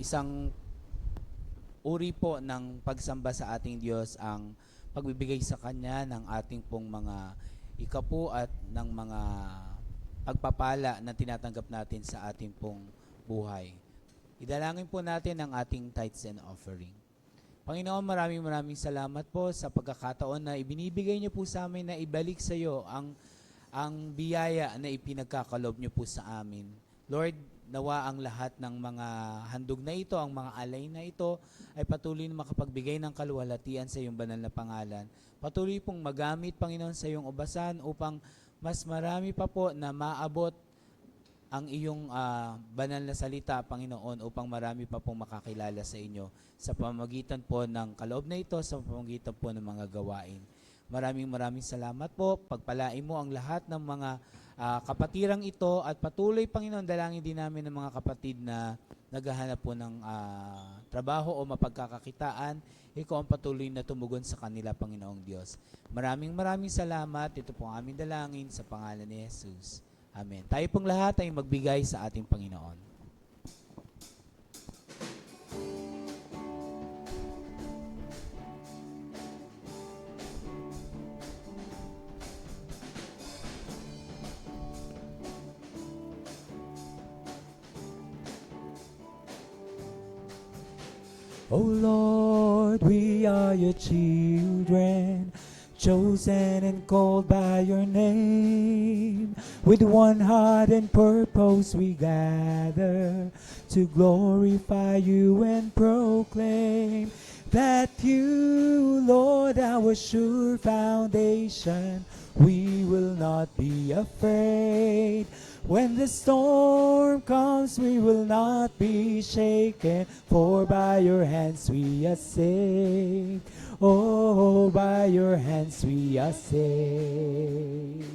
Isang uri po ng pagsamba sa ating Diyos ang pagbibigay sa Kanya ng ating pong mga ikapu at ng mga pagpapala na tinatanggap natin sa ating pong buhay. Idalangin po natin ang ating tithes and offering. Panginoon, maraming salamat po sa pagkakataon na ibinibigay niyo po sa amin na ibalik sa iyo ang biyaya na ipinagkakalob niyo po sa amin. Lord, nawa ang lahat ng mga handog na ito, ang mga alay na ito, ay patuloy na makapagbigay ng kaluwalhatian sa iyong banal na pangalan. Patuloy pong magamit, Panginoon, sa iyong ubasan upang mas marami pa po na maabot ang iyong banal na salita, Panginoon, upang marami pa pong makakilala sa inyo sa pamamagitan po ng kaloob na ito, sa pamamagitan po ng mga gawain. Maraming salamat po. Pagpalain mo ang lahat ng mga kapatirang ito at patuloy, Panginoon, dalangin din namin ng mga kapatid na naghahanap po ng trabaho o mapagkakakitaan. Ikaw ang patuloy na tumugon sa kanila, Panginoong Diyos. Maraming salamat. Ito po ang aming dalangin sa pangalan ni Jesus. Amen. Tayo pong lahat ay magbigay sa ating Panginoon. Oh Lord, we are your children, chosen and called by your name. With one heart and purpose we gather to glorify you and proclaim that you, Lord, our sure foundation, we will not be afraid. When the storm comes, we will not be shaken, for by your hands we are saved. Oh, by your hands we are saved.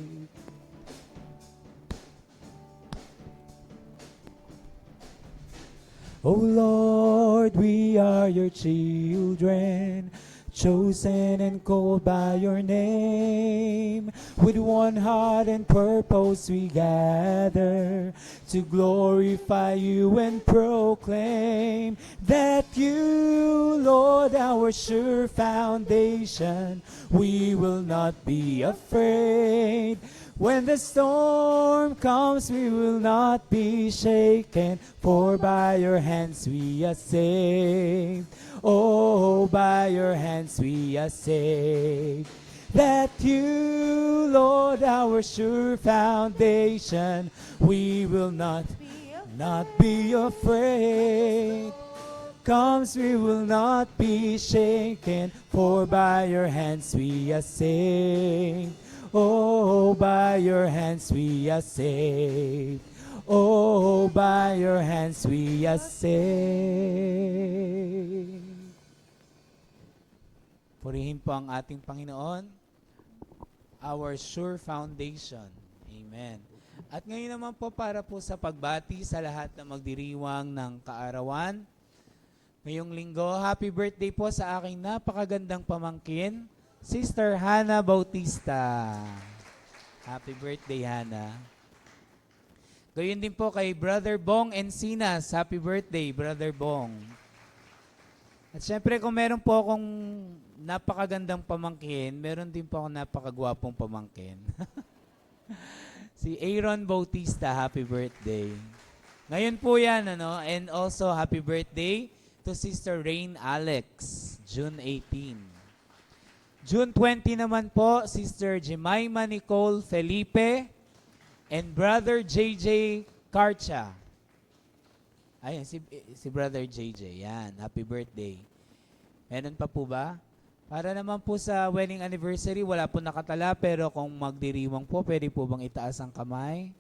Oh Lord, we are your children, chosen and called by your name. With one heart and purpose we gather to glorify you and proclaim that you, Lord, our sure foundation, we will not be afraid. When the storm comes, we will not be shaken, for by your hands we are saved. Oh, by your hands we are saved. That you, Lord, our sure foundation, we will not be afraid. Comes, we will not be shaken, for by your hands we are saved. Oh, by your hands we are saved. Oh, by your hands we are saved. Purihin po ang ating Panginoon, our sure foundation. Amen. At ngayon naman po para po sa pagbati sa lahat na magdiriwang ng kaarawan. Ngayong linggo, happy birthday po sa aking napakagandang pamangkin, Sister Hannah Bautista. Happy birthday, Hannah. Gayon din po kay Brother Bong Encinas. Happy birthday, Brother Bong. At syempre kung meron po akong napakagandang pamangkin, meron din po akong napakagwapong pamangkin. Si Aaron Bautista, happy birthday. Ngayon po yan, ano? And also, happy birthday to Sister Rain Alex, June 18. June 20 naman po, Sister Jemima Nicole Felipe and Brother JJ Carcha. Ayun, si Brother JJ. Yan, happy birthday. Meron pa po ba? Para naman po sa wedding anniversary, wala po nakatala, pero kung magdiriwang po, pwede po bang itaas ang kamay?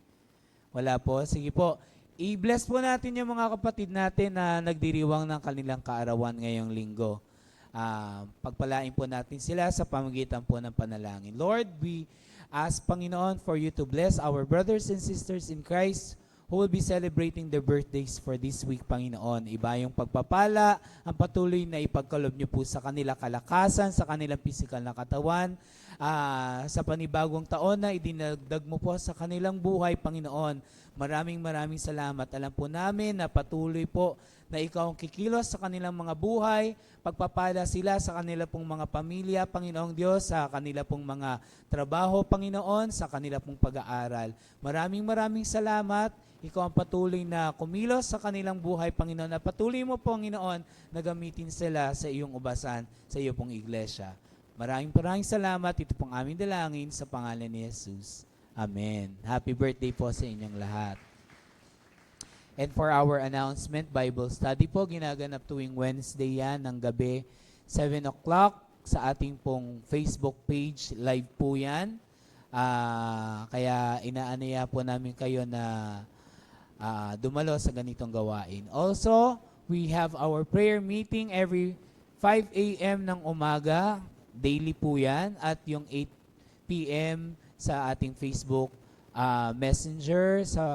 Wala po. Sige po. I-bless po natin yung mga kapatid natin na nagdiriwang ng kanilang kaarawan ngayong linggo. Pagpalain po natin sila sa pamamagitan po ng panalangin. Lord, we ask, Panginoon, for you to bless our brothers and sisters in Christ who will be celebrating their birthdays for this week, Panginoon. Iba yung pagpapala, ang patuloy na ipagkalob niyo po sa kanila kalakasan, sa kanilang physical na katawan, sa panibagong taon na idinagdag mo po sa kanilang buhay, Panginoon. Maraming salamat. Alam po namin na patuloy po na ikaw ang kikilos sa kanilang mga buhay, pagpapala sila sa kanila pong mga pamilya, Panginoong Diyos, sa kanila pong mga trabaho, Panginoon, sa kanila pong pag-aaral. Maraming salamat. Ikaw ang patuloy na kumilos sa kanilang buhay, Panginoon, na patuloy mo, Panginoon, na gamitin sila sa iyong ubasan, sa iyong pong iglesia. Maraming salamat. Ito pong aming dalangin sa pangalan ni Jesus. Amen. Happy birthday po sa inyong lahat. And for our announcement, Bible study po, ginaganap tuwing Wednesday yan ng gabi, 7 o'clock sa ating pong Facebook page. Live po yan. Kaya inaanaya po namin kayo na dumalo sa ganitong gawain. Also, we have our prayer meeting every 5 a.m. ng umaga. Daily po yan. At yung 8 p.m. sa ating Facebook Messenger. Sa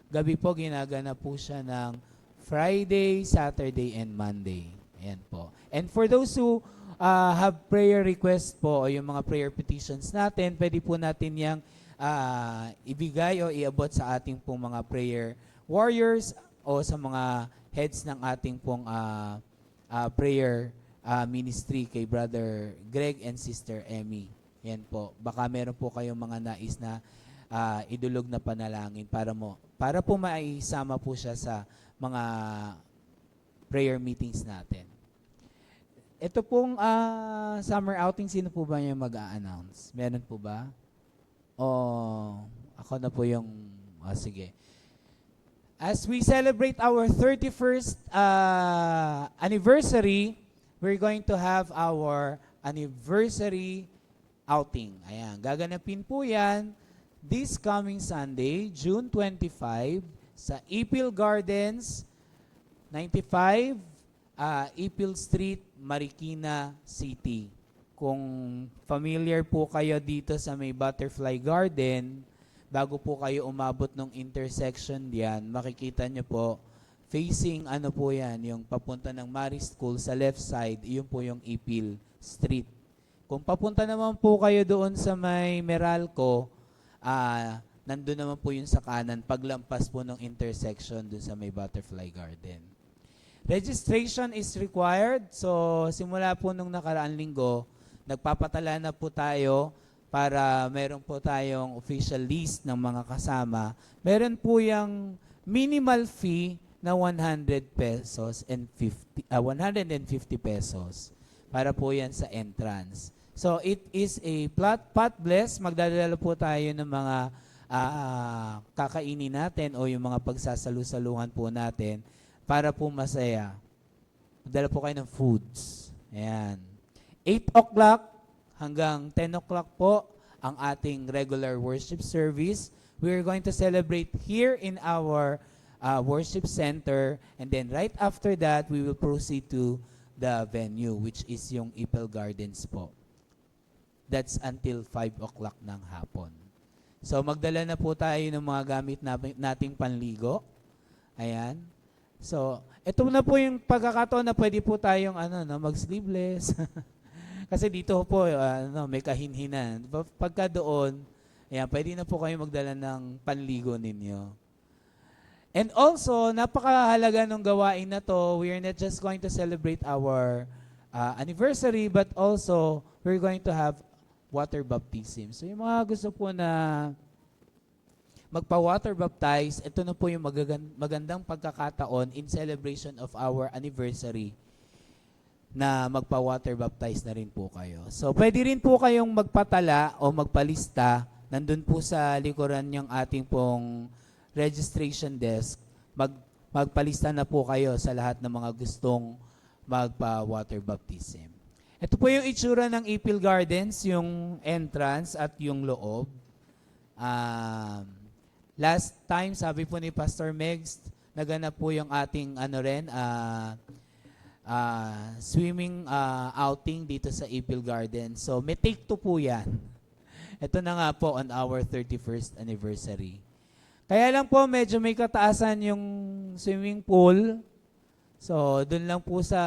gabi po, ginagana po siya ng Friday, Saturday, and Monday. Ayan po. And for those who have prayer requests po o yung mga prayer petitions natin, pwede po natin yung ibigay o iabot sa ating pong mga prayer warriors o sa mga heads ng ating pong prayer ministry kay Brother Greg and Sister Emmy. Yan po. Baka meron po kayong mga nais na idulog na panalangin para po maisama po siya sa mga prayer meetings natin. Ito pong summer outing, sino po ba yung mag-a-announce? Meron po ba? O ako na po yung, sige. As we celebrate our 31st anniversary, we're going to have our anniversary outing. Ayan, gaganapin po yan this coming Sunday, June 25, sa Ipil Gardens, 95, Ipil Street, Marikina City. Kung familiar po kayo dito sa may Butterfly Garden, bago po kayo umabot ng intersection diyan, makikita nyo po, facing ano po yan, yung papunta ng Mary School sa left side, yun po yung Ipil Street. Kung papunta naman po kayo doon sa may Meralco, nandun naman po yun sa kanan, paglampas po ng intersection doon sa may Butterfly Garden. Registration is required, so simula po nung nakaraang linggo, nagpapatala na po tayo para meron po tayong official list ng mga kasama. Meron po yung minimal fee na 100 pesos and 150 pesos para po yan sa entrance. So it is a pot bless. Magdadala po tayo ng mga kakainin natin o yung mga pagsasalu-saluhan po natin para po masaya. Magdala po kayo ng foods. Ayan. 8 o'clock hanggang 10 o'clock po ang ating regular worship service. We are going to celebrate here in our worship center, and then right after that, we will proceed to the venue, which is yung Ipil Gardens po. That's until 5 o'clock ng hapon. So magdala na po tayo ng mga gamit nating panligo. Ayan. So, ito na po yung pagkakataon na pwede po tayong mag-sleeveless. Kasi dito po may kahinhinan. Pagka doon, ayan, pwede na po kayo magdala ng panligo ninyo. And also, napakahalaga ng gawain na to. We are not just going to celebrate our anniversary, but also we're going to have water baptism. So yung mga gusto po na magpa-water baptize, ito na po yung magandang pagkakataon in celebration of our anniversary na magpa-water baptize na rin po kayo. So pwede rin po kayong magpatala o magpalista. Nandun po sa likuran yung ating pong registration desk. Magpalista na po kayo sa lahat ng mga gustong magpa-water baptism. Ito po yung itsura ng Ipil Gardens, yung entrance at yung loob. Last time, sabi po ni Pastor Megs, naganap po yung ating swimming outing dito sa Ipil Gardens. So may take 2 po yan. Ito na nga po on our 31st anniversary. Kaya lang po medyo may kataasan yung swimming pool. So doon lang po sa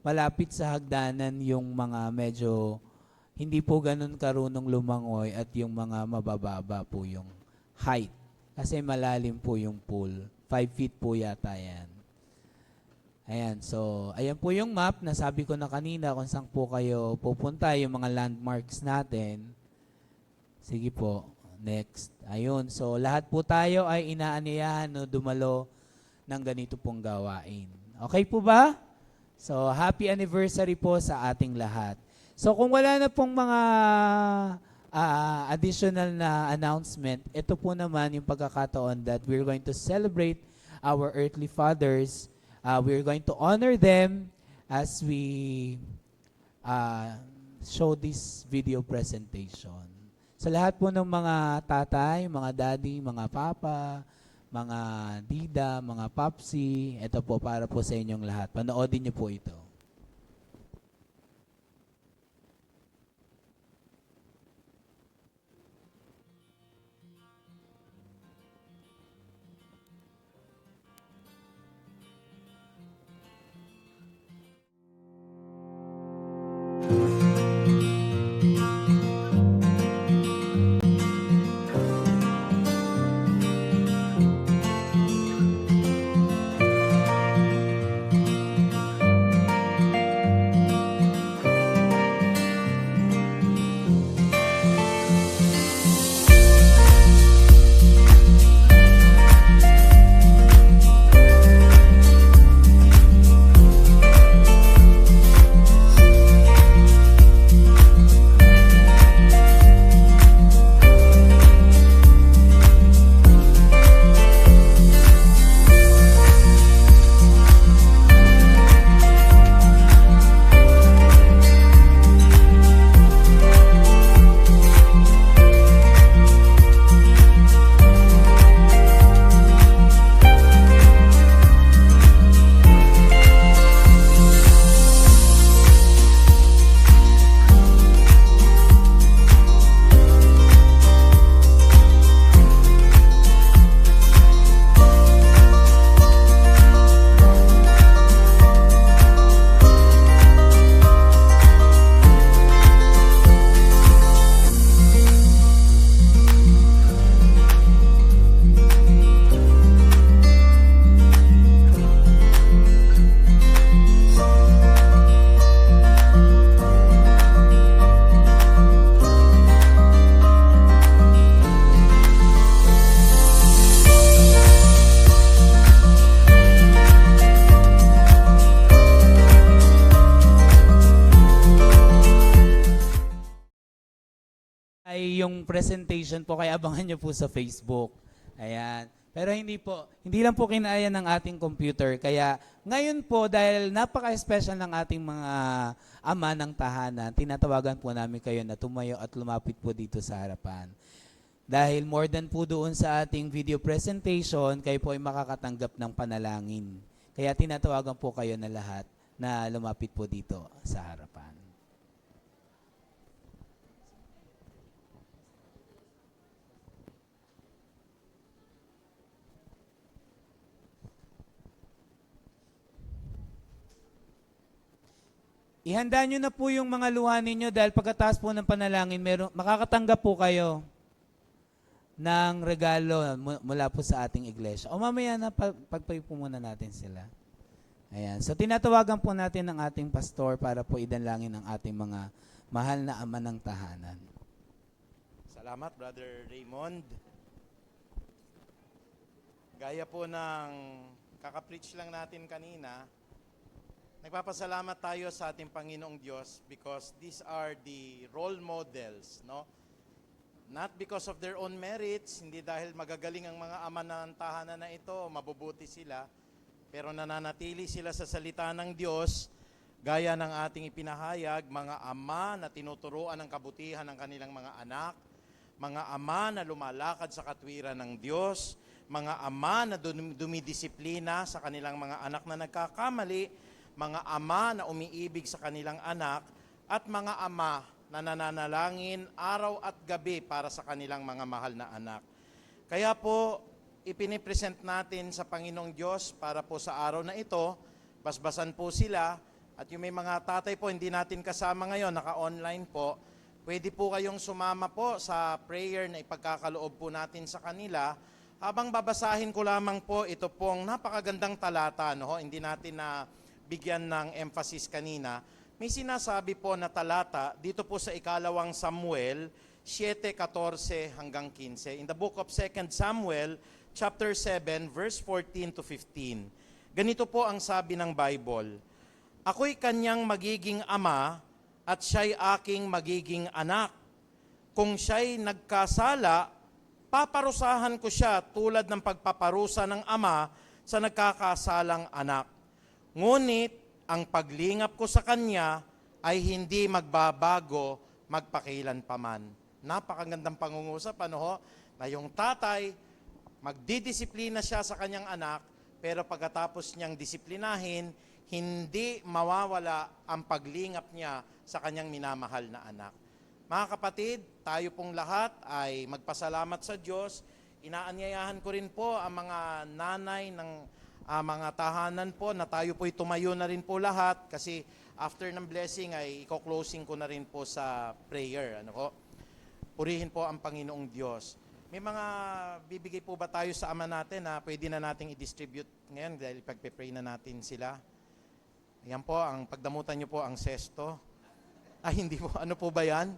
malapit sa hagdanan yung mga medyo hindi po ganun karunong lumangoy at yung mga mabababa po yung height. Kasi malalim po yung pool. 5 feet po yata yan. Ayan, so ayan po yung map. Nasabi ko na kanina kung saan po kayo pupunta, yung mga landmarks natin. Sige po, next. Ayun, so lahat po tayo ay inaanyayahan no, dumalo ng ganito pong gawain. Okay po ba? So, happy anniversary po sa ating lahat. So, kung wala na pong mga additional na announcement, ito po naman yung pagkakataon that we're going to celebrate our earthly fathers. We're going to honor them as we show this video presentation. Sa lahat po ng mga tatay, mga daddy, mga papa, mga dida, mga papsi, ito po para po sa inyong lahat. Panoodin niyo po ito. Ay yung presentation po, kaya abangan nyo po sa Facebook. Ayan. Pero hindi lang po kinaya ng ating computer. Kaya ngayon po, dahil napaka-special ng ating mga ama ng tahanan, tinatawagan po namin kayo na tumayo at lumapit po dito sa harapan. Dahil more than po doon sa ating video presentation, kayo po ay makakatanggap ng panalangin. Kaya tinatawagan po kayo na lahat na lumapit po dito sa harapan. Ihanda nyo na po yung mga luha ninyo dahil pagkatapos po ng panalangin, makakatanggap po kayo ng regalo mula po sa ating iglesia. O mamaya na, pagpray po muna natin sila. Ayan. So tinatawagan po natin ang ating pastor para po idanlangin ang ating mga mahal na ama ng tahanan. Salamat, Brother Raymond. Gaya po ng kakapreach lang natin kanina, nagpapasalamat tayo sa ating Panginoong Diyos because these are the role models, no? Not because of their own merits, hindi dahil magagaling ang mga ama ng tahanan na ito, mabubuti sila, pero nananatili sila sa salita ng Diyos, gaya ng ating ipinahayag, mga ama na tinuturuan ng kabutihan ng kanilang mga anak, mga ama na lumalakad sa katwiran ng Diyos, mga ama na dumidisiplina sa kanilang mga anak na nagkakamali, mga ama na umiibig sa kanilang anak, at mga ama na nananalangin araw at gabi para sa kanilang mga mahal na anak. Kaya po, ipinipresent natin sa Panginoong Diyos para po sa araw na ito, basbasan po sila, at yung may mga tatay po, hindi natin kasama ngayon, naka-online po, pwede po kayong sumama po sa prayer na ipagkakaloob po natin sa kanila. Habang babasahin ko lamang po, ito pong napakagandang talata, no? Hindi natin na bigyan ng emphasis kanina. May sinasabi po na talata dito po sa ikalawang Samuel 7:14 hanggang 15. In the book of 2 Samuel, chapter 7, verse 14 to 15. Ganito po ang sabi ng Bible, "Ako'y kanyang magiging ama at siya'y aking magiging anak. Kung siya'y nagkasala, paparusahan ko siya tulad ng pagpaparusa ng ama sa nagkakasalang anak. Ngunit ang paglingap ko sa kanya ay hindi magbabago magpakilan paman." Napakagandang pangungusap, ano ho? Na yung tatay, magdidisiplina siya sa kanyang anak, pero pagkatapos niyang disiplinahin, hindi mawawala ang paglingap niya sa kanyang minamahal na anak. Mga kapatid, tayo pong lahat ay magpasalamat sa Diyos. Inaanyayahan ko rin po ang mga nanay ng mga tahanan po na tayo po'y tumayo na rin po lahat kasi after ng blessing ay i-closing ko na rin po sa prayer. Ano po? Purihin po ang Panginoong Diyos. May mga bibigay po ba tayo sa ama natin na pwede na nating i-distribute ngayon dahil pagpe-pray na natin sila? Ayan po, ang pagdamutan nyo po ang sesto. Ay, hindi po. Ano po ba yan?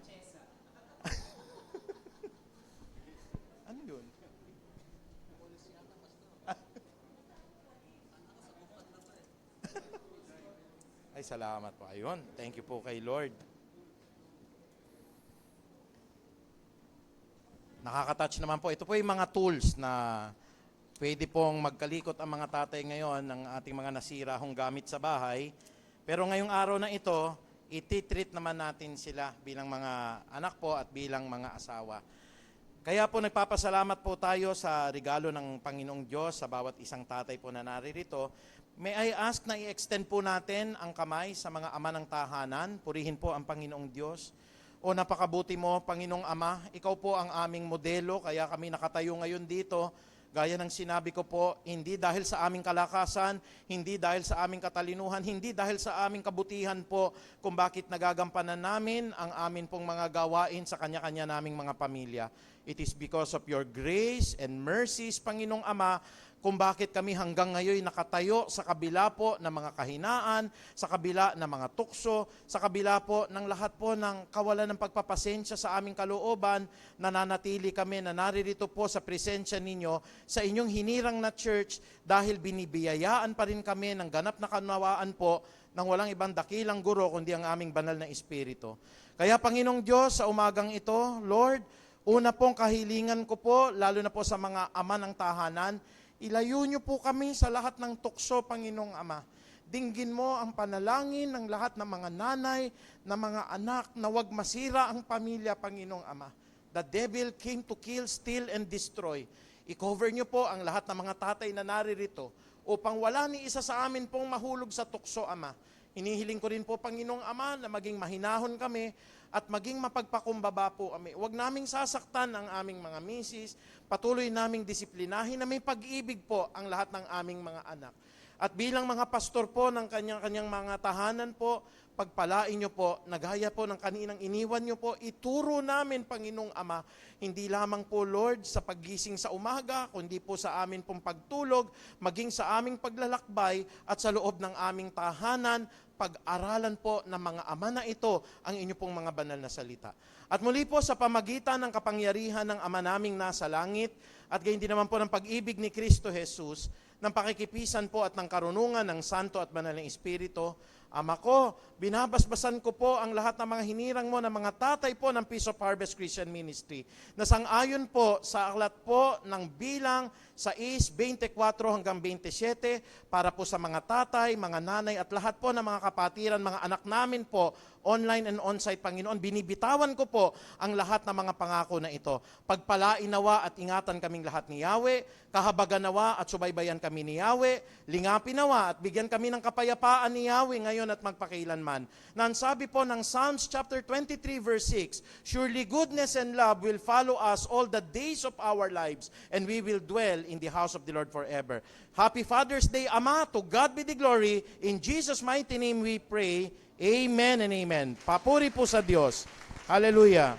Ano yun? Ay, salamat po. Ayun. Thank you po kay Lord. Nakaka-touch naman po. Ito po yung mga tools na pwede pong magkalikot ang mga tatay ngayon ng ating mga nasira hong gamit sa bahay. Pero ngayong araw na ito, iti-treat naman natin sila bilang mga anak po at bilang mga asawa. Kaya po nagpapasalamat po tayo sa regalo ng Panginoong Diyos sa bawat isang tatay po na naririto. May I ask na i-extend po natin ang kamay sa mga ama ng tahanan. Purihin po ang Panginoong Diyos. O napakabuti mo, Panginoong Ama, ikaw po ang aming modelo, kaya kami nakatayo ngayon dito. Gaya ng sinabi ko po, hindi dahil sa aming kalakasan, hindi dahil sa aming katalinuhan, hindi dahil sa aming kabutihan po kung bakit nagagampanan namin ang amin pong mga gawain sa kanya-kanya naming mga pamilya. It is because of your grace and mercies, Panginoong Ama, kung bakit kami hanggang ngayon nakatayo sa kabila po ng mga kahinaan, sa kabila ng mga tukso, sa kabila po ng lahat po ng kawalan ng pagpapasensya sa aming kalooban, nananatili kami na naririto po sa presensya ninyo sa inyong hinirang na church dahil binibiyayaan pa rin kami ng ganap na kanawaan po ng walang ibang dakilang guro kundi ang aming banal na Espiritu. Kaya Panginoong Diyos, sa umagang ito, Lord, una pong kahilingan ko po, lalo na po sa mga ama ng tahanan, ilayo niyo po kami sa lahat ng tukso, Panginoong Ama. Dinggin mo ang panalangin ng lahat ng mga nanay, ng mga anak, na wag masira ang pamilya, Panginoong Ama. The devil came to kill, steal, and destroy. I-cover niyo po ang lahat ng mga tatay na naririto upang wala ni isa sa amin pong mahulog sa tukso, Ama. Hinihiling ko rin po, Panginoong Ama, na maging mahinahon kami at maging mapagpakumbaba po kami. Huwag naming sasaktan ang aming mga misis, patuloy naming disiplinahin na may pag-ibig po ang lahat ng aming mga anak. At bilang mga pastor po ng kanyang mga tahanan po, pagpalain nyo po, nagaya po ng kaninang iniwan nyo po, ituro namin, Panginoong Ama, hindi lamang po, Lord, sa paggising sa umaga, kundi po sa amin pong pagtulog, maging sa aming paglalakbay at sa loob ng aming tahanan, pag-aralan po ng mga ama na ito ang inyo pong mga banal na salita. At muli po sa pamagitan ng kapangyarihan ng Ama naming nasa langit at gayon din naman po ng pag-ibig ni Kristo Jesus, ng pakikipisan po at ng karunungan ng Santo at Banal ng Espiritu, Ama ko, binabasbasan ko po ang lahat ng mga hinirang mo ng mga tatay po ng Peace of Harvest Christian Ministry na sang-ayon po sa aklat po ng bilang 6:24 hanggang 27 para po sa mga tatay, mga nanay at lahat po ng mga kapatiran, mga anak namin po, online and on-site, Panginoon. Binibitawan ko po ang lahat ng mga pangako na ito. Pagpalain nawa at ingatan kaming lahat ni Yahweh, kahabagan nawa at subaybayan kami ni Yahweh, lingapin nawa at bigyan kami ng kapayapaan ni Yahweh ngayon at magpakailanman. Na ang sabi po ng Psalms chapter 23 verse 6, surely goodness and love will follow us all the days of our lives, and we will dwell in the house of the Lord forever. Happy Father's Day, Ama. To God be the glory. In Jesus' mighty name we pray. Amen and amen. Papuri po sa Diyos. Hallelujah.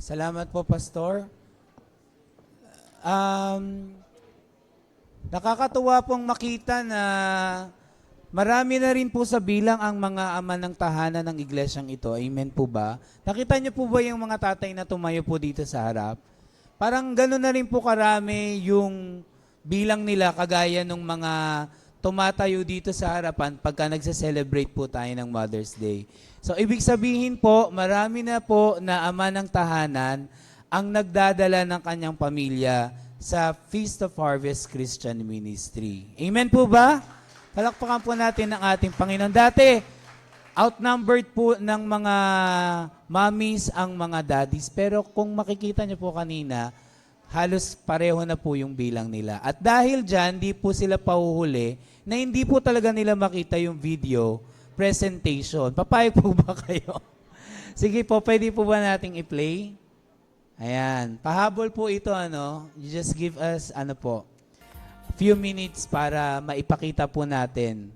Salamat po, Pastor. Nakakatuwa pong makita na marami na rin po sa bilang ang mga ama ng tahanan ng iglesyang ito. Amen po ba? Nakita niyo po ba yung mga tatay na tumayo po dito sa harap? Parang gano'n na rin po karami yung bilang nila kagaya ng mga tumatayo dito sa harapan pagka nagse-celebrate po tayo ng Mother's Day. So, ibig sabihin po, marami na po na ama ng tahanan ang nagdadala ng kanyang pamilya sa Feast of Harvest Christian Ministry. Amen po ba? Palakpakan po natin ang ating Panginoon. Dati, outnumbered po ng mga mommies ang mga daddies. Pero kung makikita niyo po kanina, halos pareho na po yung bilang nila. At dahil dyan, di po sila pahuhuli na hindi po talaga nila makita yung video presentation. Papayag po ba kayo? Sige po, pwede po ba nating i-play? Ayan. Pahabol po ito, ano? You just give us, ano po, a few minutes para maipakita po natin.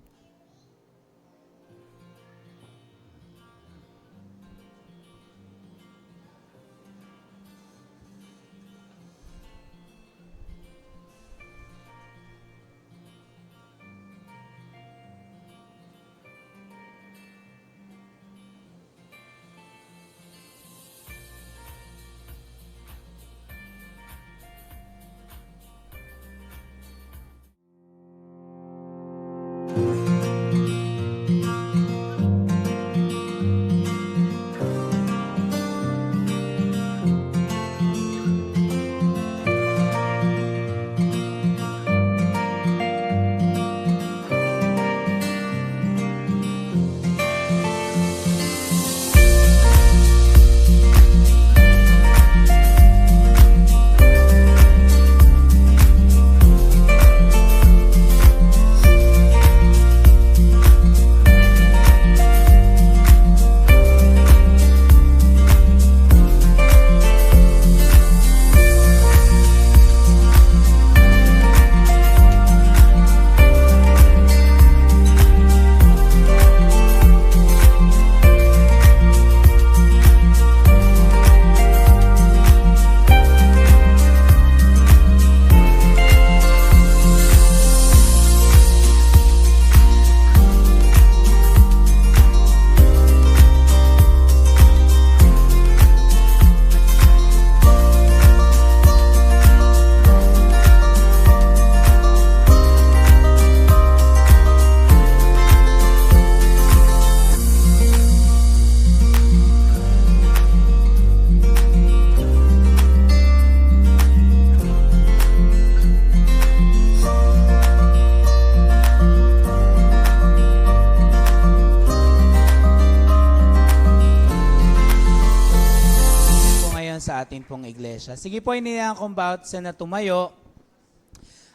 atin pong iglesia. Sige po, iniyan kong bawat isa na tumayo.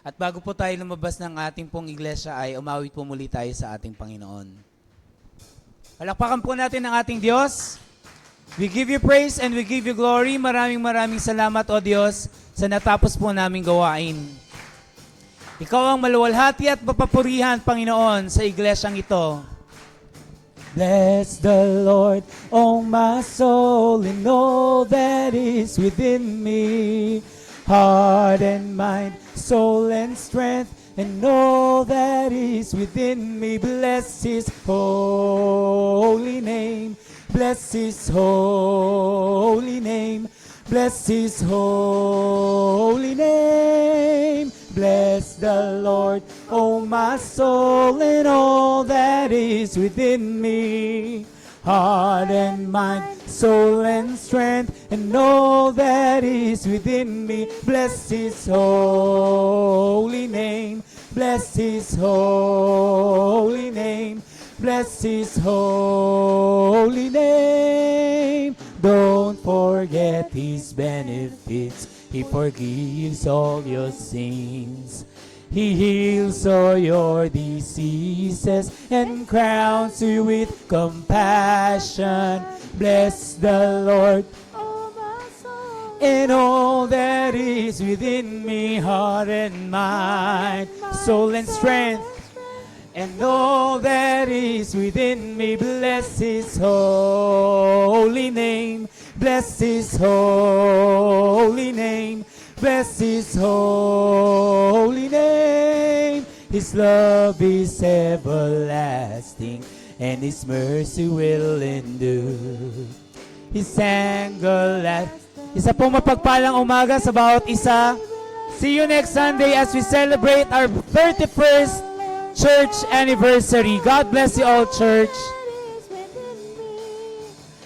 At bago po tayo lumabas ng ating pong iglesia ay umawit po muli tayo sa ating Panginoon. Palakpakan po natin ang ating Diyos. We give you praise and we give you glory. Maraming salamat, O Diyos, sa natapos po naming gawain. Ikaw ang maluwalhati at mapapurihan, Panginoon, sa iglesyang ito. Bless the Lord, oh my soul, and all that is within me. Heart and mind, soul and strength, and all that is within me. Bless His holy name. Bless His holy name. Bless His holy name. Bless the Lord, oh my soul, and all that is within me. Heart and mind, soul and strength, and all that is within me. Bless His holy name. Bless His holy name. Bless His holy name. Don't forget His benefits. He forgives all your sins. He heals all your diseases and crowns you with compassion. Bless the Lord, Oh, my soul. and all that is within me, heart and mind, soul and strength, and all that is within me. Bless His holy name. Bless His holy name. Bless His holy name. His love is everlasting, and His mercy will endure. His anger lasts. Isa pong mapagpalang umaga sa bawat isa. See you next Sunday as we celebrate our 31st church anniversary. God bless you all, church.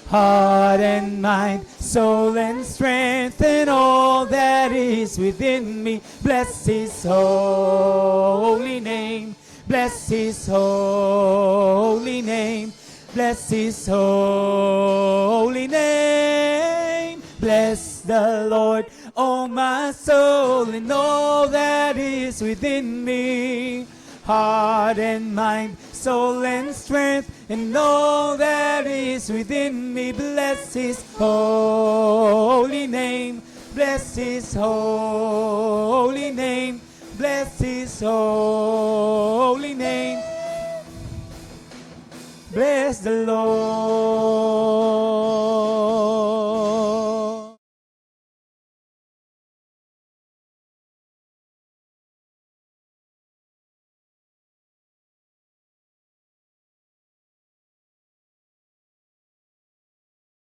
Heart and mind, soul and strength, and all that is within me. Bless His holy name. Bless His holy name. Bless His holy name. Bless the Lord, oh my soul, and all that is within me. Heart and mind, soul and strength, and all that is within me. Bless His holy name. Bless His holy name. Bless His holy name. Bless the Lord.